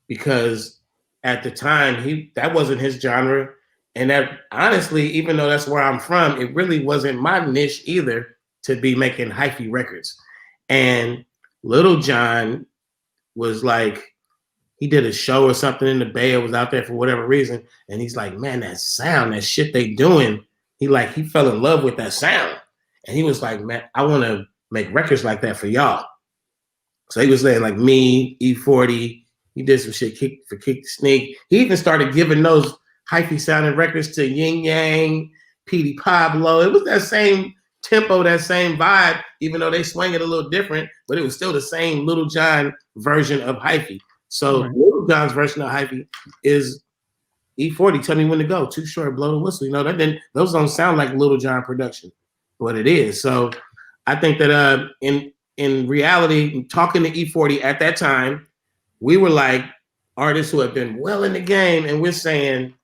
because at the time that wasn't his genre, and that honestly, even though that's where I'm from, it really wasn't my niche either to be making hyphy records. And Lil Jon was like, he did a show or something in the Bay, or was out there for whatever reason, and he's like, man, that sound, that shit they doing, he fell in love with that sound. And he was like, man, I want to make records like that for y'all. So he was saying like me, E40, he did some shit for Kick the Sneak. He even started giving those hyphy sounding records to Yin Yang, Petey Pablo. It was that same tempo, that same vibe, even though they swing it a little different, but it was still the same Lil Jon version of hyphy. So Lil Jon's version of hyphy is E40, Tell Me When to Go, Too Short, Blow the Whistle. You know, those don't sound like Lil Jon production, but it is. So I think that in reality, talking to E40 at that time, we were like artists who have been well in the game, and we're saying,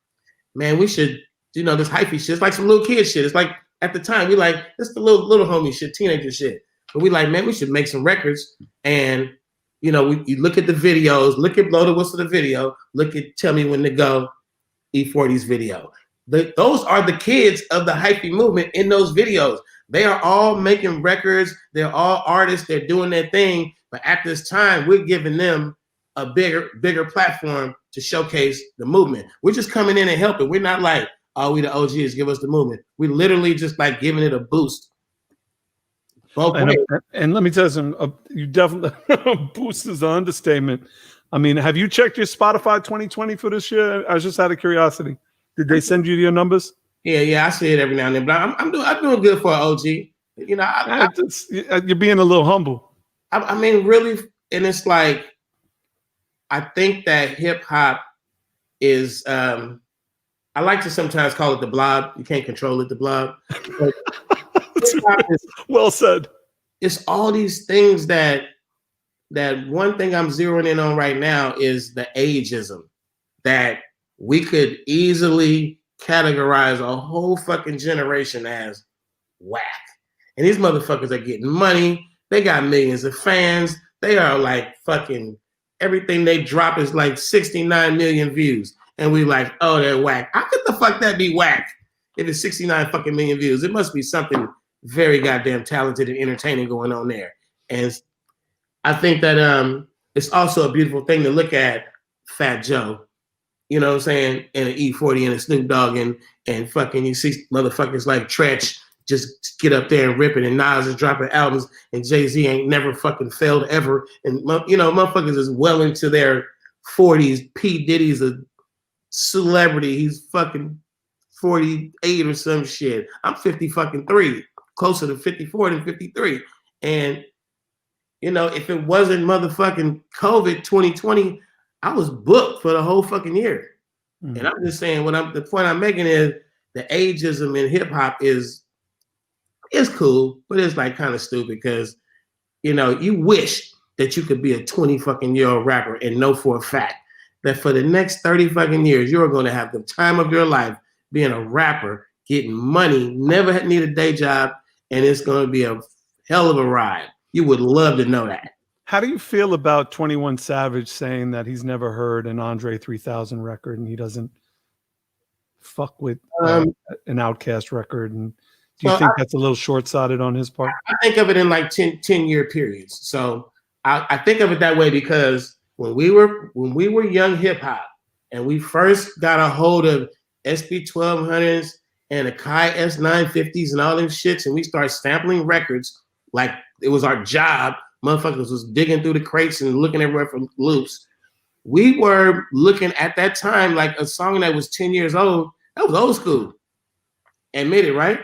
man, we should, you know, this hyphy shit. It's like some little kid shit. It's like at the time we like, it's the little homie shit, teenager shit. But we like, man, we should make some records. And you know, you look at the videos, look at Blow the Whistle, the video, look at Tell Me When to Go, E40's video. Those are the kids of the hyphy movement in those videos. They are all making records. They're all artists. They're doing their thing. But at this time, we're giving them a bigger platform to showcase the movement. We're just coming in and helping. We're not like, oh, we the OGs, give us the movement. We literally just like giving it a boost. And let me tell you something, you definitely, boost is an understatement. I mean, have you checked your Spotify 2020 for this year? I was just out of curiosity. Did they send you your numbers? Yeah, I see it every now and then, but I'm doing good for an OG. You know, you're being a little humble. I mean, really, and it's like, I think that hip hop is, I like to sometimes call it the blob. You can't control it, the blob. Well said. It's all these things that one thing I'm zeroing in on right now is the ageism, that we could easily categorize a whole fucking generation as whack. And these motherfuckers are getting money. They got millions of fans. They are like fucking, everything they drop is like 69 million views. And we like, oh, they're whack. How could the fuck that be whack if it's 69 fucking million views? It must be something very goddamn talented and entertaining going on there. And I think that it's also a beautiful thing to look at Fat Joe, you know what I'm saying, and an E40 and a Snoop Dogg and fucking you see motherfuckers like Tretch just get up there and rip it, and Nas is dropping albums, and Jay-Z ain't never fucking failed ever, and motherfuckers is well into their 40s. P. Diddy's a celebrity. He's fucking 48 or some shit. I'm 50 fucking 3, closer to 54 than 53. And if it wasn't motherfucking COVID 2020, I was booked for the whole fucking year. Mm-hmm. And I'm just saying, the point I'm making is the ageism in hip hop is cool, but it's like kind of stupid because you wish that you could be a 20 fucking year old rapper and know for a fact that for the next 30 fucking years you're going to have the time of your life being a rapper, getting money, never need a day job, and it's going to be a hell of a ride. You would love to know that. How do you feel about 21 Savage saying that he's never heard an Andre 3000 record and he doesn't fuck with an Outkast record? And do you think that's a little short-sighted on his part? I think of it in like 10-year periods. So I think of it that way because when we were young hip hop and we first got a hold of SB 1200s and Akai S950s and all them shits, and we started sampling records like it was our job. Motherfuckers was digging through the crates and looking everywhere for loops. We were looking at that time like a song that was 10 years old. That was old school. Admit it, right?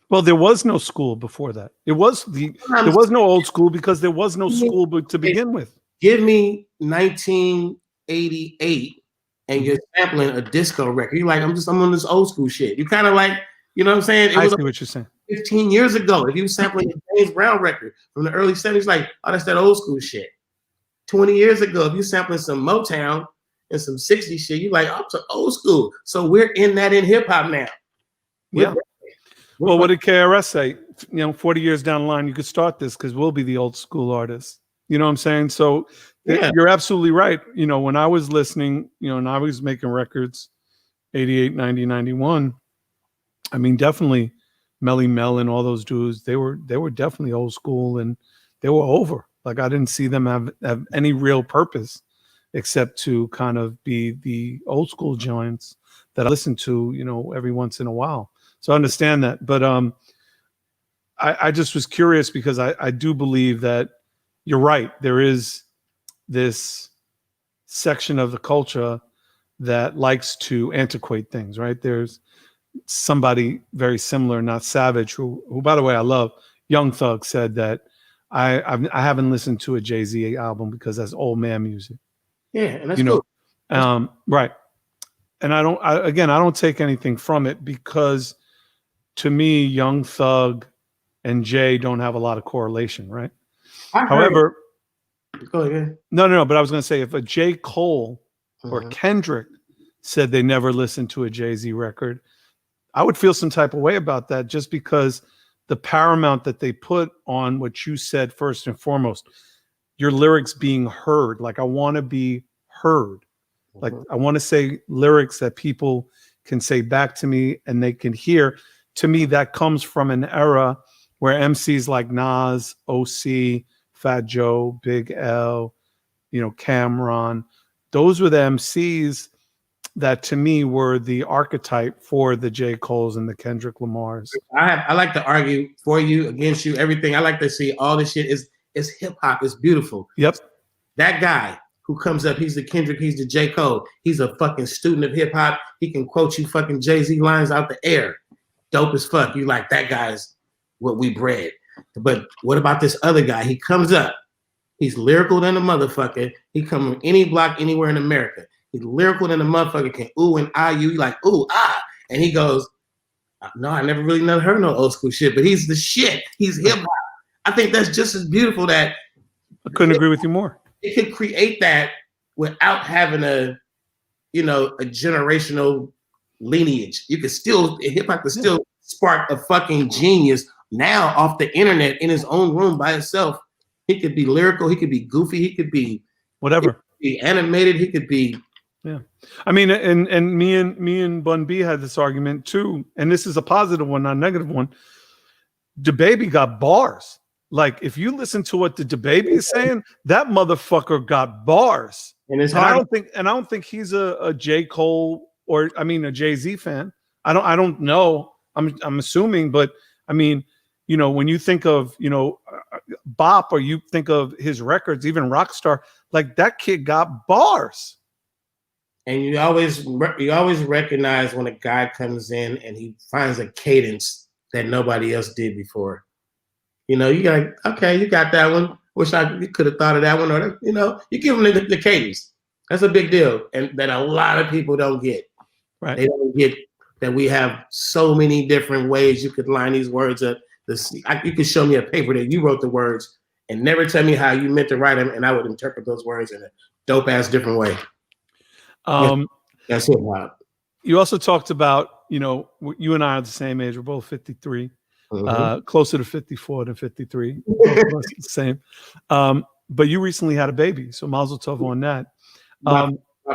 Well, there was no school before that. There was no old school because there was no school to begin with. Give me 1988 and you're sampling a disco record. You're like, I'm on this old school shit. You kind of like, you know what I'm saying? I see what you're saying. 15 years ago, if you were sampling a James Brown record from the early 70s, like, oh, that's that old school shit. 20 years ago, if you're sampling some Motown and some 60s shit, you're like, oh, it's old school. So we're in hip hop now. Yeah. Well, what did KRS say? 40 years down the line, you could start this because we'll be the old school artists. You know what I'm saying? So you're absolutely right. When I was listening, and I was making records, 88, 90, 91, I mean, definitely Melly Mel and all those dudes, they were definitely old school and they were over. Like I didn't see them have any real purpose except to kind of be the old school joints that I listen to, every once in a while. So I understand that. But I just was curious because I do believe that you're right. There is this section of the culture that likes to antiquate things, right? There's somebody very similar, not Savage, who by the way I love. Young Thug said that I haven't listened to a Jay-Z album because that's old man music. Yeah, and that's cool. Right. And I don't take anything from it because to me, Young Thug and Jay don't have a lot of correlation, right? However, go ahead. No, but I was going to say if a J. Cole or Kendrick said they never listened to a Jay-Z record, I would feel some type of way about that just because the paramount that they put on what you said first and foremost, your lyrics being heard. Like I want to be heard. Like I want to say lyrics that people can say back to me and they can hear. To me, that comes from an era where MCs like Nas, OC, Fat Joe, Big L, Cameron, those were the MCs that to me were the archetype for the J. Coles and the Kendrick Lamars. I like to argue for you, against you, everything. I like to see all this shit is hip hop. It's beautiful. Yep. That guy who comes up, he's the Kendrick, he's the J. Cole. He's a fucking student of hip hop. He can quote you fucking Jay-Z lines out the air. Dope as fuck. You like that guy's what we bred. But what about this other guy? He comes up. He's lyrical than a motherfucker. He come from any block anywhere in America. He's lyrical than a motherfucker, can ooh and ah you. You like ooh ah, and he goes, no, I never heard no old school shit, but he's the shit. He's hip hop. I think that's just as beautiful. That I couldn't agree with you more. It could create that without having a generational lineage. You could still hip hop could still spark a fucking genius now off the internet in his own room by himself. He could be lyrical. He could be goofy. He could be whatever. He could be animated. He could be. Yeah, I mean, and me and Bun B had this argument too, and this is a positive one, not a negative one. DaBaby got bars. Like if you listen to what the DaBaby is saying, that motherfucker got bars. And it's hard. I don't think he's a J. Cole or a Jay-Z fan. I don't know. I'm assuming, but I mean, you know, when you think of, you know, Bop, or you think of his records, even Rockstar, like that kid got bars. And you always recognize when a guy comes in and he finds a cadence that nobody else did before. You know, you got, okay, you got that one. Wish you could have thought of that one, or, you know, you give them the cadence. That's a big deal, and that a lot of people don't get. Right. They don't get that we have so many different ways you could line these words up. You could show me a paper that you wrote the words and never tell me how you meant to write them, and I would interpret those words in a dope ass different way. That's hip hop. You also talked about, you know, you and I are the same age. We're both 53. Closer to 54 than 53. The same. But you recently had a baby, so mazel tov on that. My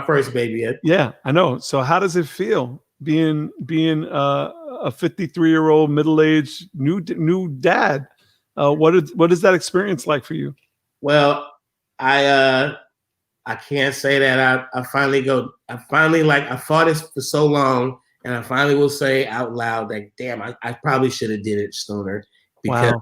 first baby. Yeah, I know. So how does it feel being a 53-year-old middle-aged new dad? What is that experience like for you? Well, I can't say that I finally I fought this for so long. And I finally will say out loud that, damn, I probably should have did it sooner, because,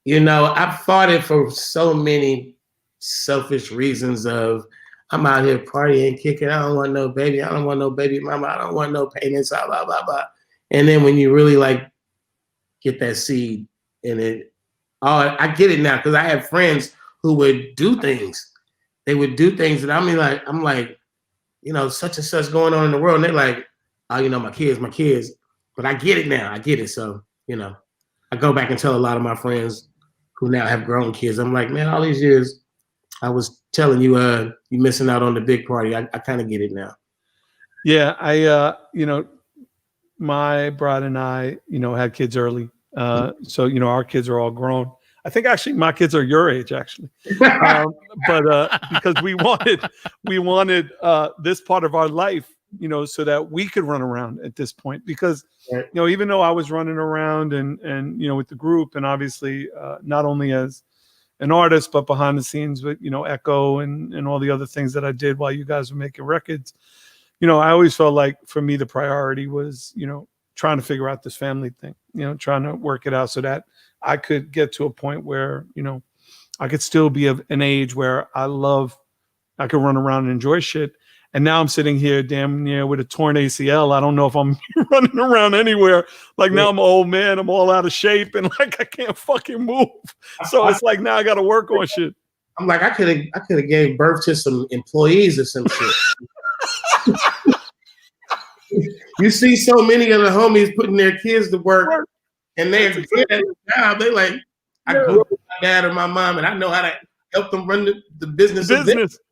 you know, I fought it for so many selfish reasons of, I'm out here partying, kicking. I don't want no baby. I don't want no baby mama. I don't want no payments, blah, blah, blah, blah. And then when you really like get that seed in it, I get it now, because I have friends who would do things. They would do things that I'm like, you know, such and such going on in the world. And they're like, oh, you know, my kids. But I get it now. I get it. So, you know, I go back and tell a lot of my friends who now have grown kids. I'm like, man, all these years I was telling you, you missing out on the big party. I kind of get it now. Yeah, you know, my bride and I, you know, had kids early. So, you know, our kids are all grown. I think actually my kids are your age, actually. But because we wanted this part of our life, you know, so that we could run around at this point, because, you know, even though I was running around and, you know, with the group, and obviously not only as an artist, but behind the scenes with, you know, Echo and all the other things that I did while you guys were making records, you know, I always felt like for me, the priority was, you know, trying to figure out this family thing, you know, trying to work it out so that I could get to a point where, you know, I could still be of an age where I could run around and enjoy shit. And now I'm sitting here damn near with a torn ACL. I don't know if I'm running around anywhere. Like now I'm an old man. I'm all out of shape and like I can't fucking move. So it's like now I got to work on shit. I'm like, I could have gave birth to some employees or some shit. You see so many of the homies putting their kids to work, and they're good at the job. They like, I grew up with my dad or my mom, and I know how to help them run the business.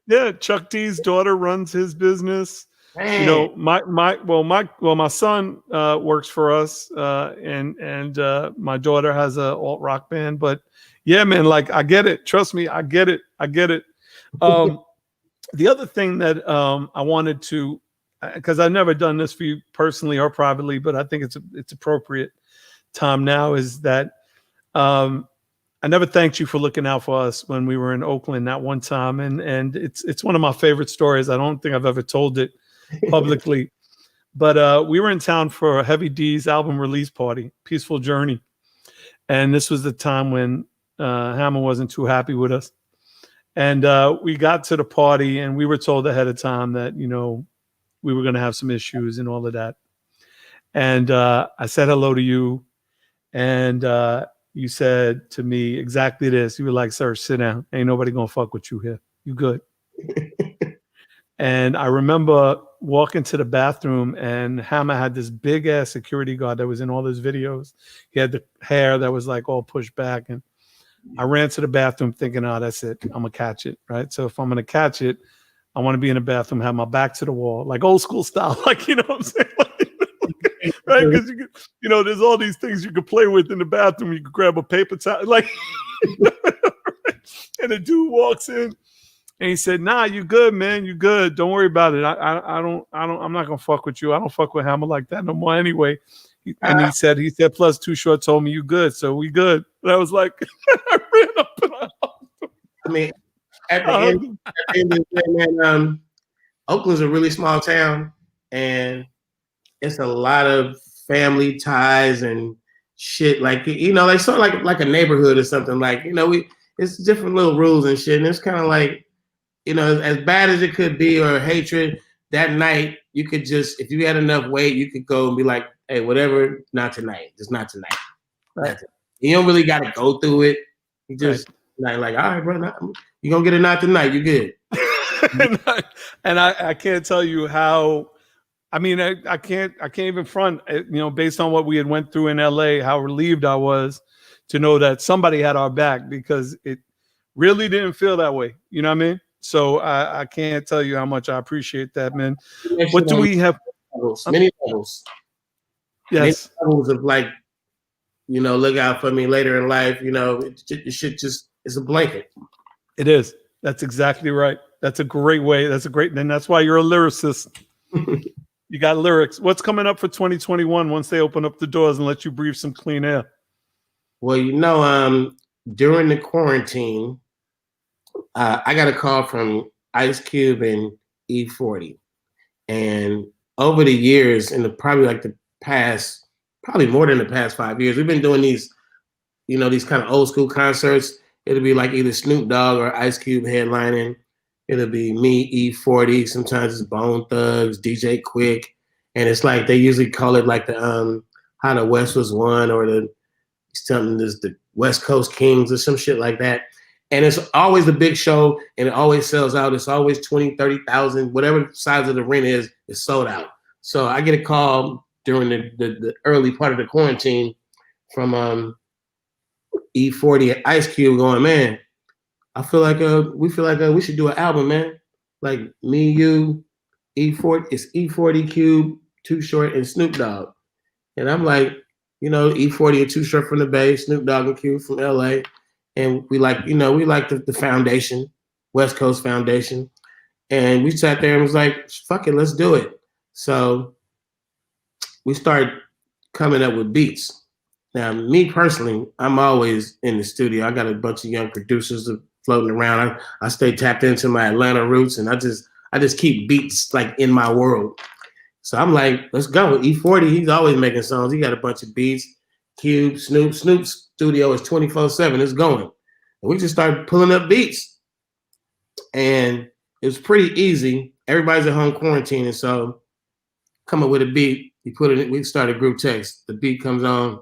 Yeah, Chuck D's daughter runs his business. Man. You know, my son works for us, and my daughter has a alt rock band. But yeah, man, like I get it. Trust me, I get it. The other thing that I wanted to, because I've never done this for you personally or privately, but I think it's appropriate time now, is that I never thanked you for looking out for us when we were in Oakland that one time. And it's one of my favorite stories. I don't think I've ever told it publicly, but we were in town for Heavy D's album release party, Peaceful Journey. And this was the time when Hammer wasn't too happy with us. And we got to the party and we were told ahead of time that, you know, we were going to have some issues and all of that. And I said hello to you. And you said to me exactly this. You were like, "Sir, sit down. Ain't nobody going to fuck with you here. You good." And I remember walking to the bathroom and Hammer had this big ass security guard that was in all those videos. He had the hair that was like all pushed back. And I ran to the bathroom thinking, oh, that's it. I'm going to catch it. Right. So if I'm going to catch it, I want to be in the bathroom, have my back to the wall, like old school style. Like, you know what I'm saying? Right? Because you know, there's all these things you could play with in the bathroom. You could grab a paper towel, like, and the dude walks in and he said, "Nah, you good, man. You good. Don't worry about it. I'm not gonna fuck with you. I don't fuck with Hammer like that no more anyway." And he said, plus Too Short told me you good, so we good. And I was like, I ran up and I mean, at the end of the day, man, Oakland's a really small town, and it's a lot of family ties and shit. Like, you know, like sort of like a neighborhood or something. Like, you know, it's different little rules and shit. And it's kind of like, you know, as bad as it could be or hatred, that night you could just, if you had enough weight, you could go and be like, hey, whatever, not tonight. Just not tonight. Right. You don't really got to go through it. You just like, all right, bro, you're going to get it not tonight. You good. and I can't tell you how, I mean, I can't even front, you know, based on what we had went through in LA, how relieved I was to know that somebody had our back, because it really didn't feel that way. You know what I mean? So I can't tell you how much I appreciate that, man. What do we have? Many levels. Yes. Many levels of like, you know, look out for me later in life. You know, it should just, it's a blanket. It is. That's exactly right. That's a great way. That's a great, and that's why you're a lyricist. You got lyrics. What's coming up for 2021 once they open up the doors and let you breathe some clean air? Well, you know, during the quarantine, I got a call from Ice Cube and E40. And over the years, in probably more than the past 5 years, we've been doing these, you know, these kind of old school concerts. It'll be like either Snoop Dogg or Ice Cube headlining. It'll be me, E40. Sometimes it's Bone Thugs, DJ Quick. And it's like, they usually call it like the, How the West Was Won, or the West Coast Kings or some shit like that. And it's always a big show, and it always sells out. It's always 20, 30,000, whatever size of the arena is, it's sold out. So I get a call during the early part of the quarantine from E40 at Ice Cube going, man, I feel like we should do an album, man. Like me, you, E40, it's E40, Cube, Too Short, and Snoop Dogg. And I'm like, you know, E40 and Too Short from the Bay, Snoop Dogg and Cube from LA. And we like, you know, we like the foundation, West Coast Foundation. And we sat there and was like, fuck it, let's do it. So we started coming up with beats. Now, me personally, I'm always in the studio. I got a bunch of young producers floating around. I stay tapped into my Atlanta roots, and I just keep beats like in my world. So I'm like, let's go. E40, he's always making songs. He got a bunch of beats. Cube, Snoop's studio is 24/7. It's going. And we just started pulling up beats. And it was pretty easy. Everybody's at home quarantining, so come up with a beat. We started group text. The beat comes on.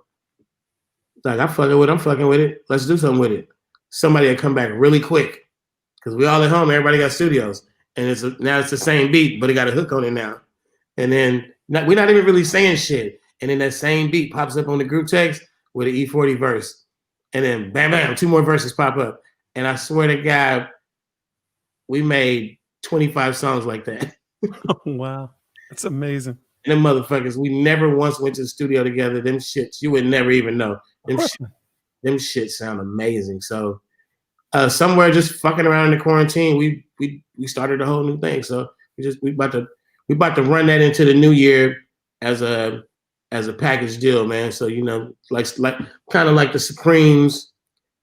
Like, I'm fucking with it. Let's do something with it. Somebody had come back really quick, because we all at home. Everybody got studios. And now it's the same beat, but it got a hook on it now. And then we're not even really saying shit. And then that same beat pops up on the group text with an E40 verse. And then bam, bam, 2 more verses pop up. And I swear to God, we made 25 songs like that. Oh, wow. That's amazing. And them motherfuckers, we never once went to the studio together. Them shits, you would never even know. Them shit sound amazing. So somewhere just fucking around in the quarantine, we started a whole new thing. So we about to run that into the new year as a package deal, man. So, you know, like kind of like the Supremes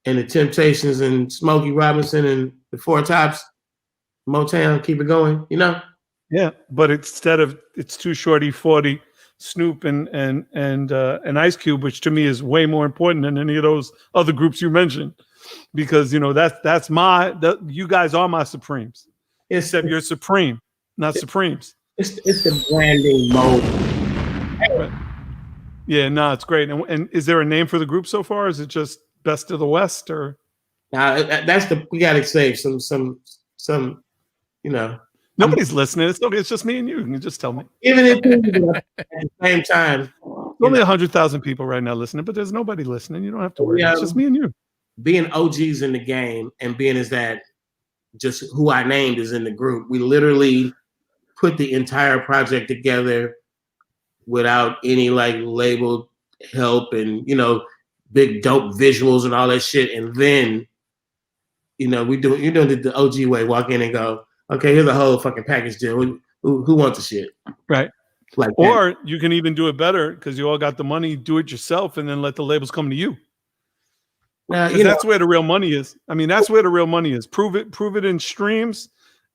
and the Temptations and Smokey Robinson and the Four Tops, Motown, keep it going, you know? Yeah, but instead of it's Too Short, E40, Snoop and Ice Cube, which to me is way more important than any of those other groups you mentioned, because you know that's you guys are my Supremes. Except you're Supreme, not Supremes. It's the branding mode. Right. Yeah, no, it's great. And is there a name for the group so far? Is it just Best of the West, or? Now we gotta save some, you know. Nobody's listening. It's okay. It's just me and you. You can just tell me. Even if at the same time, only 100,000 people right now listening, but there's nobody listening. You don't have to worry. It's just me and you. Being OGs in the game and being as that, just who I named is in the group. We literally put the entire project together without any like label help and, you know, big dope visuals and all that shit. And then, you know, you're doing it the OG way. Walk in and go, okay, here's a whole fucking package deal. Who wants the shit? Right. Like or that. You can even do it better because you all got the money, do it yourself, and then let the labels come to you. That's where the real money is. I mean, that's where the real money is. Prove it in streams,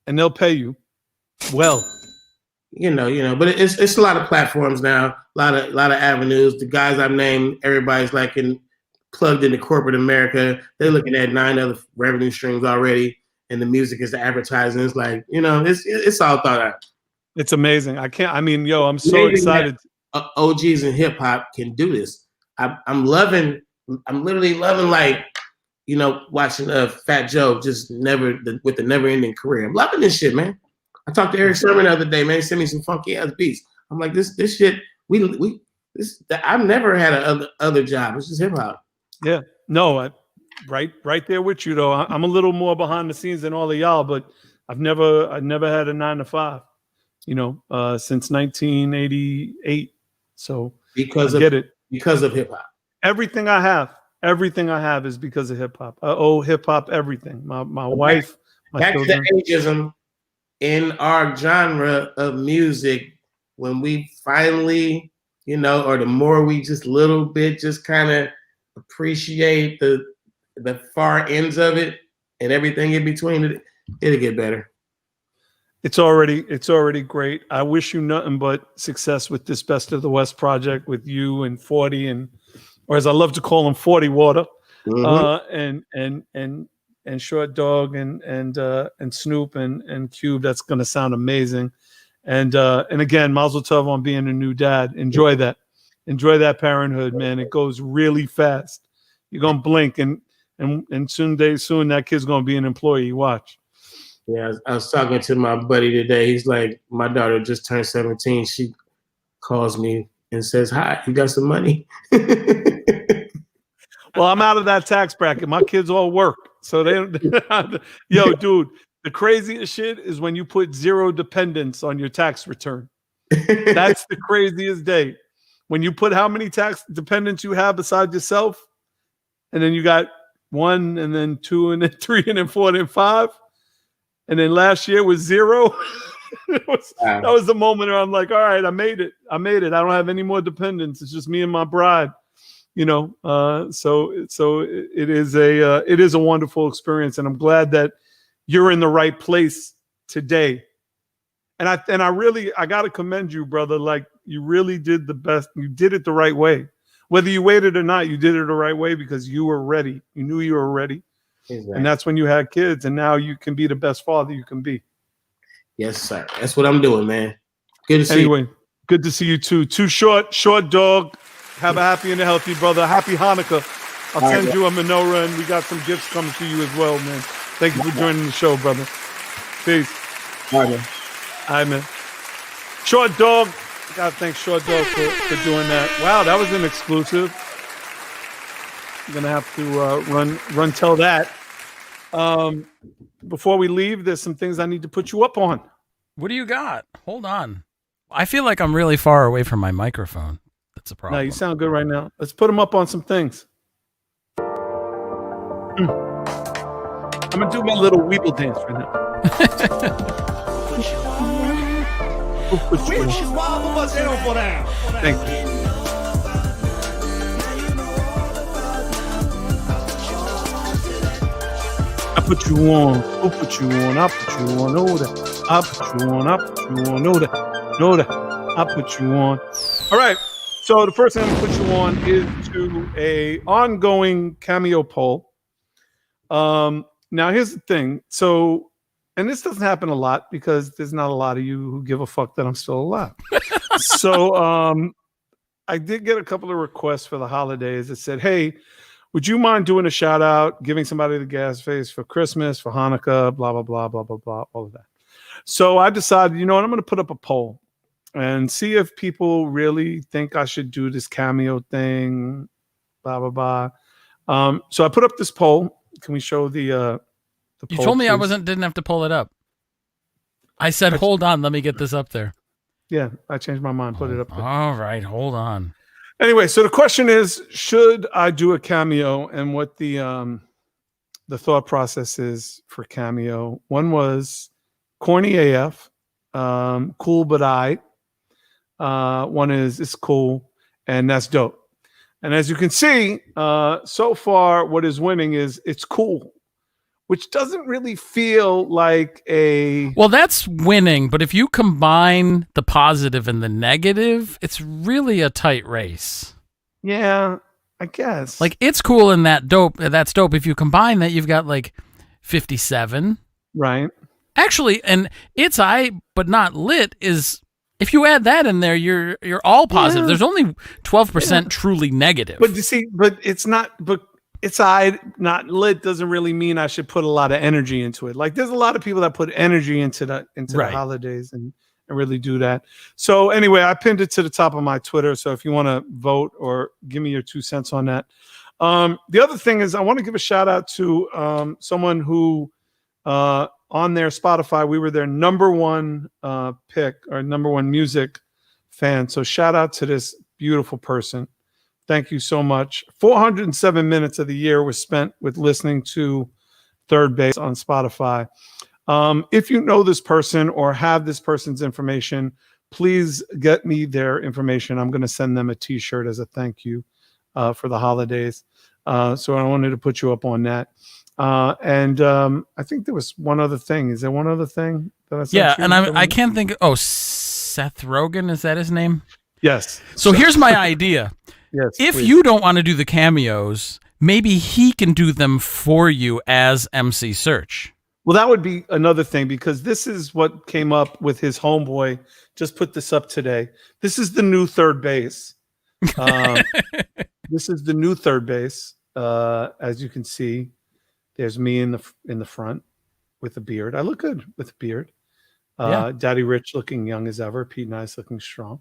and they'll pay you well. but it's a lot of platforms now, a lot of avenues. The guys I've named, everybody's like plugged into corporate America. They're looking at 9 other revenue streams already, and the music is the advertising. It's like, it's all thought out. It's amazing. I'm so excited. OGs in hip hop can do this. I'm literally loving, like, watching Fat Joe with the never ending career. I'm loving this shit, man. I talked to Eric Sermon the other day, man. He sent me some funky ass beats. I'm like, this shit. I've never had other job. It's just hip hop. Yeah, no, right there with you though. I'm a little more behind the scenes than all of y'all, but I've never had a 9 to 5, since 1988. So because of hip hop, everything I have is because of hip hop. I owe hip hop everything. My wife, my back children. to the ageism in our genre of music. When we finally, or the more we just little bit just kind of appreciate the far ends of it and everything in between, it'll get better. It's already great. I wish you nothing but success with this Best of the West project with you and 40 or as I love to call him, 40 Water, and Short Dog and Snoop and Cube. That's going to sound amazing. And again, Mazel Tov on being a new dad. Enjoy that parenthood, man. It goes really fast. You're gonna blink and soon that kid's gonna be an employee. Watch. Yeah, I was talking to my buddy today. He's like, my daughter just turned 17. She calls me and says, "Hi, you got some money?" Well, I'm out of that tax bracket. My kids all work, so they. Yo, dude, the craziest shit is when you put 0 dependents on your tax return. That's the craziest day. When you put how many tax dependents you have besides yourself, and then you got 1, and then 2, and then 3, and then 4, and then 5. And then last year was 0. That was the moment where I'm like, all right, I made it. I don't have any more dependents. It's just me and my bride, So it is a wonderful experience, and I'm glad that you're in the right place today. And I got to commend you, brother. Like, you really did the best. You did it the right way. Whether you waited or not, you did it the right way because you were ready. You knew you were ready. Exactly. And that's when you had kids, and now you can be the best father you can be. Yes, sir. That's what I'm doing, man. Good to see you. Anyway, good to see you too. Too short dog. Have a happy and a healthy brother. Happy Hanukkah. I'll send you a menorah, and we got some gifts coming to you as well, man. Thank you for joining the show, brother. Peace. All right, man. All right, man. Short Dog. Gotta thank Short Dog for doing that. Wow, that was an exclusive. I'm gonna have to run tell that. Before we leave, there's some things I need to put you up on. What do you got? Hold on. I feel like I'm really far away from my microphone. That's a problem. No, you sound good right now. Let's put them up on some things. I'm gonna do my little weeble dance right now. Thank you. I put you on. Who put you on? I put you on. Know that. I put you on. I put you on. Know that. Know that. I put you on. All right. So the first thing I'm gonna put you on is to a ongoing Cameo poll. Now here's the thing. So, and this doesn't happen a lot because there's not a lot of you who give a fuck that I'm still alive. So I did get a couple of requests for the holidays that said, hey, would you mind doing a shout out, giving somebody the gas face for Christmas, for Hanukkah, blah, blah, blah, blah, blah, blah, all of that. So I decided, you know what, I'm going to put up a poll and see if people really think I should do this Cameo thing, blah, blah, blah. So I put up this poll. Can we show the poll? You told me please? I didn't have to pull it up. I said, hold on, let me get this up there. Yeah, I changed my mind, put it up there. All right, hold on. Anyway, so the question is, should I do a Cameo, and what the thought process is for Cameo. One was corny AF, cool but I. One is it's cool, and that's dope. And as you can see, so far what is winning is it's cool. which doesn't really feel like a. Well, that's winning, but if you combine the positive and the negative, it's really a tight race. Yeah, I guess. Like, it's cool and that's dope. If you combine that, you've got like 57. Right. Actually, and it's I, but not lit is. If you add that in there, you're all positive. Yeah. There's only 12% truly negative. But you see, but it's not. But it's I not lit doesn't really mean I should put a lot of energy into it. Like there's a lot of people that put energy into the holidays and really do that. So anyway, I pinned it to the top of my Twitter. So if you want to vote or give me your 2 cents on that. The other thing is I want to give a shout out to someone who. On their Spotify, we were their number one pick or number one music fan. So shout out to this beautiful person. Thank you so much. 407 minutes of the year was spent with listening to Third Base on Spotify. If you know this person or have this person's information, please get me their information. I'm going to send them a t-shirt as a thank you for the holidays. So I wanted to put you up on that. And I think there was one other thing. Is there one other thing that I said? Yeah, and I can't think. Oh, Seth Rogen, is that his name? Yes. So here's my idea. Yes. If please. you don't want to do the cameos, maybe he can do them for you as MC Serch. Well, that would be another thing because this is what came up with his homeboy. Just put this up today. This is the new Third Base. This is the new Third Base. As you can see. There's me in the front with a beard. I look good with a beard. Daddy Rich looking young as ever. Pete Nice looking strong.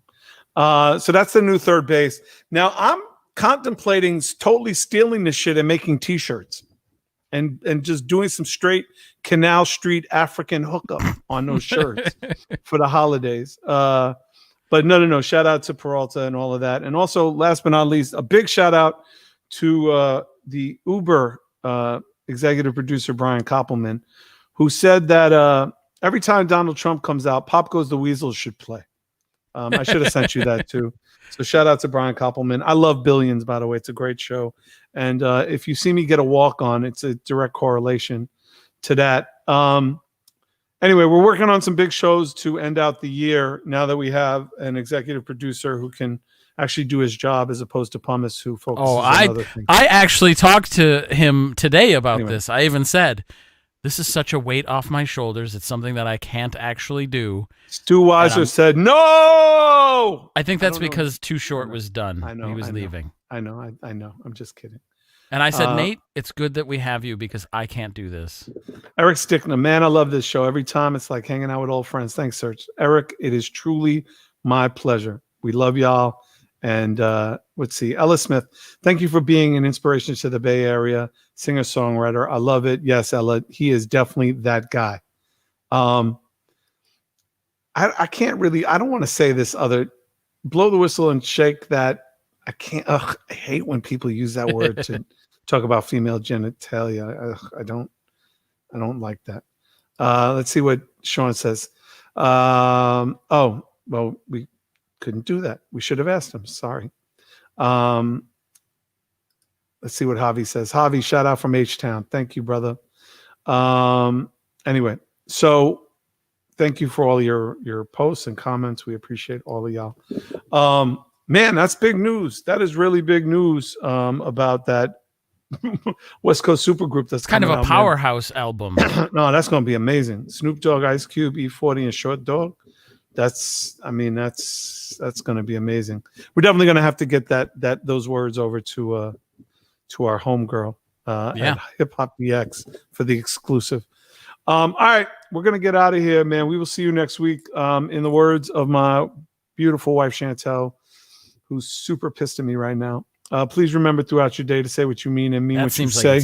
So that's the new Third Base. Now I'm contemplating totally stealing this shit and making T-shirts and just doing some straight Canal Street African hookup on those shirts for the holidays. But no. Shout out to Peralta and all of that. And also, last but not least, a big shout out to the Uber executive producer Brian Koppelman, who said that every time Donald Trump comes out, Pop Goes the Weasel should play. I should have sent you that too. So shout out to Brian Koppelman. I love Billions, by the way. It's a great show. And if you see me get a walk on, it's a direct correlation to that. Anyway, we're working on some big shows to end out the year now that we have an executive producer who can actually do his job as opposed to Pumice who focuses on other things. I actually talked to him today about this. I even said, this is such a weight off my shoulders. It's something that I can't actually do. Stu Weiser said, no! I think that's because Too Short was done. I know. He was leaving. I know. I'm just kidding. And I said, Nate, it's good that we have you because I can't do this. Eric Stickner, man, I love this show. Every time it's like hanging out with old friends. Thanks, Serch. Eric, it is truly my pleasure. We love y'all. And let's see, Ella Smith, thank you for being an inspiration to the Bay Area, singer-songwriter. I love it. Yes, Ella, he is definitely that guy. I can't really, I don't want to say this other, blow the whistle and shake that. I can't, I hate when people use that word to talk about female genitalia. I don't like that. Let's see what Sean says. Oh, well, we couldn't do that. We should have asked him. Sorry. Let's see what Javi says. Javi, shout out from H-Town. Thank you, brother. Anyway, so thank you for all your posts and comments. We appreciate all of y'all. Man, that's big news. That is really big news about that West Coast supergroup that's kind of a out, powerhouse album. No, that's going to be amazing. Snoop Dogg, Ice Cube, E40, and Short Dog. That's going to be amazing. We're definitely going to have to get those words over to our homegirl at Hip Hop DX for the exclusive. All right, we're going to get out of here, man. We will see you next week. In the words of my beautiful wife, Chantel, who's super pissed at me right now. Please remember throughout your day to say what you mean and mean what you say.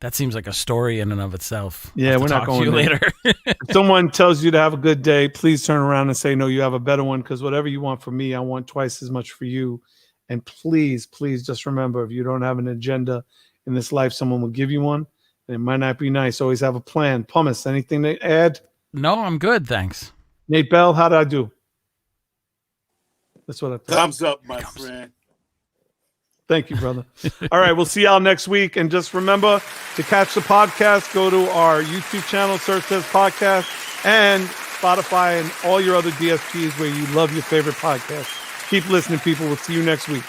That seems like a story in and of itself. Yeah, we're not going to later. If someone tells you to have a good day, please turn around and say, no, you have a better one, because whatever you want from me, I want twice as much for you. And please, please just remember, if you don't have an agenda in this life, someone will give you one. And it might not be nice. Always have a plan. Pumice, anything to add? No, I'm good. Thanks. Nate Bell, how did I do? That's what I thought. Thumbs up, my friend. Thank you, brother. All right, we'll see y'all next week. And just remember to catch the podcast, go to our YouTube channel, Serch Says Podcast, and Spotify and all your other DSPs where you love your favorite podcasts. Keep listening, people. We'll see you next week.